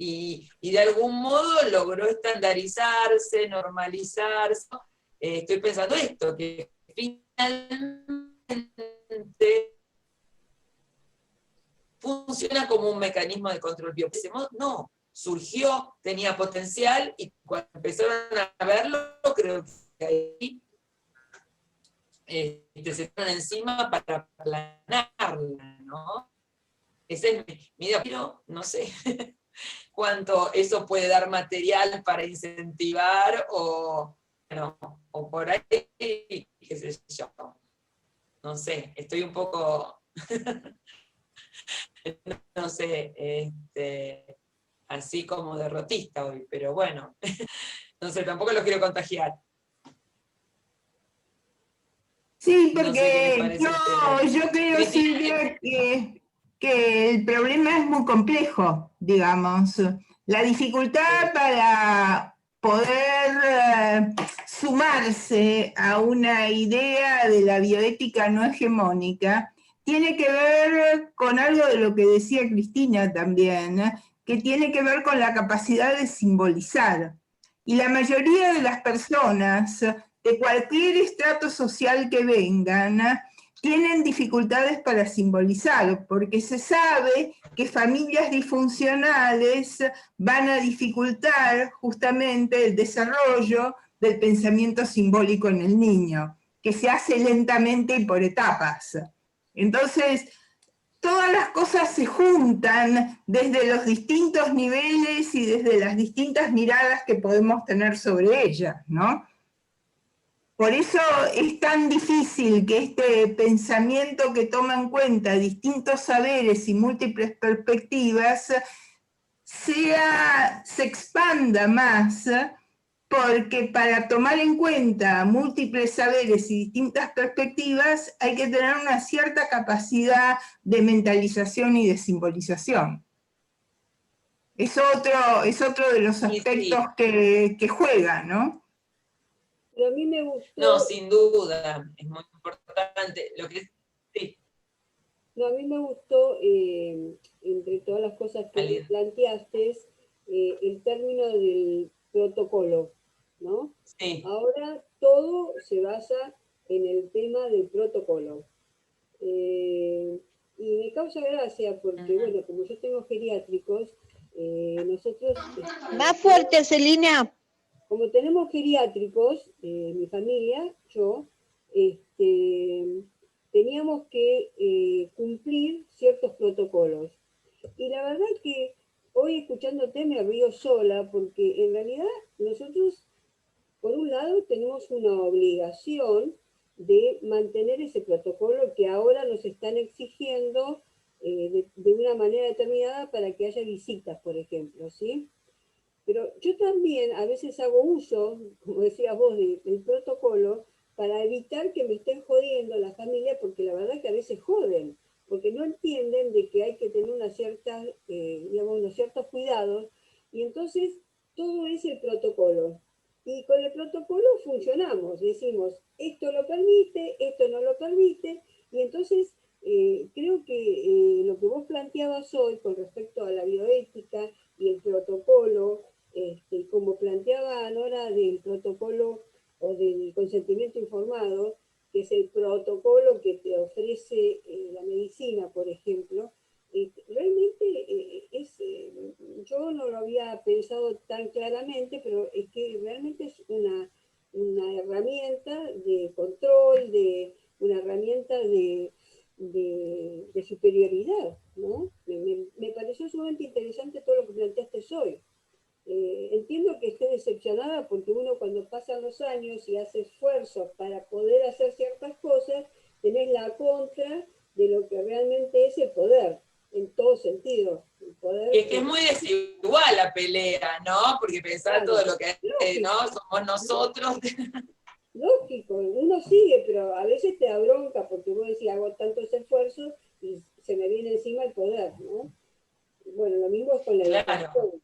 Y de algún modo logró estandarizarse, normalizarse. Estoy pensando esto, que finalmente funciona como un mecanismo de control biopolítico. No, surgió, tenía potencial, y cuando empezaron a verlo, creo que ahí se fueron encima para aplanarla, ¿no? Ese es mi idea, pero no sé cuánto eso puede dar material para incentivar, o por ahí, qué sé yo. No sé, estoy un poco, no sé, así como derrotista hoy, pero bueno, no sé, tampoco los quiero contagiar. Sí, No sé qué les porque parece yo creo, Cristina, Silvia, que el problema es muy complejo, digamos. La dificultad para poder sumarse a una idea de la bioética no hegemónica tiene que ver con algo de lo que decía Cristina también, que tiene que ver con la capacidad de simbolizar. Y la mayoría de las personas, de cualquier estrato social que vengan, tienen dificultades para simbolizar, porque se sabe que familias disfuncionales van a dificultar justamente el desarrollo del pensamiento simbólico en el niño, que se hace lentamente y por etapas. Entonces, todas las cosas se juntan desde los distintos niveles y desde las distintas miradas que podemos tener sobre ellas, ¿no? Por eso es tan difícil que este pensamiento que toma en cuenta distintos saberes y múltiples perspectivas se expanda más, porque para tomar en cuenta múltiples saberes y distintas perspectivas hay que tener una cierta capacidad de mentalización y de simbolización. es otro de los aspectos que juega, ¿no? Pero a mí me gustó... No, sin duda, es muy importante. Sí. No, a mí me gustó, entre todas las cosas que planteaste, el término del protocolo, ¿no? Sí. Ahora todo se basa en el tema del protocolo. Y me causa gracia porque, bueno, como yo tengo geriátricos, nosotros... Más fuerte, Celina. Como tenemos geriátricos, mi familia, yo, teníamos que cumplir ciertos protocolos. Y la verdad que hoy escuchándote me río sola porque en realidad nosotros, por un lado, tenemos una obligación de mantener ese protocolo que ahora nos están exigiendo de una manera determinada para que haya visitas, por ejemplo, ¿sí? Pero yo también a veces hago uso, como decías vos, del protocolo para evitar que me estén jodiendo la familia, porque la verdad que a veces joden, porque no entienden de que hay que tener unos ciertos cuidados, y entonces todo es el protocolo. Y con el protocolo funcionamos, decimos, esto lo permite, esto no lo permite, y entonces creo que lo que vos planteabas hoy con respecto a la bioética y el protocolo, como planteaba Nora del protocolo o del consentimiento informado, que es el protocolo que te ofrece la medicina, por ejemplo, realmente yo no lo había pensado tan claramente, pero es que realmente es una herramienta de control, una herramienta de superioridad, ¿no? Me pareció sumamente interesante todo lo que planteaste hoy. Entiendo que esté decepcionada porque uno cuando pasan los años y hace esfuerzos para poder hacer ciertas cosas, tenés la contra de lo que realmente es el poder, en todo sentido. El poder Y es que es muy desigual la pelea, ¿no? Porque pensar todo lo que ¿no? Somos nosotros. Lógico, uno sigue, pero a veces te da bronca porque vos decís, hago tantos esfuerzos y se me viene encima el poder, ¿no? Bueno, lo mismo es con la educación.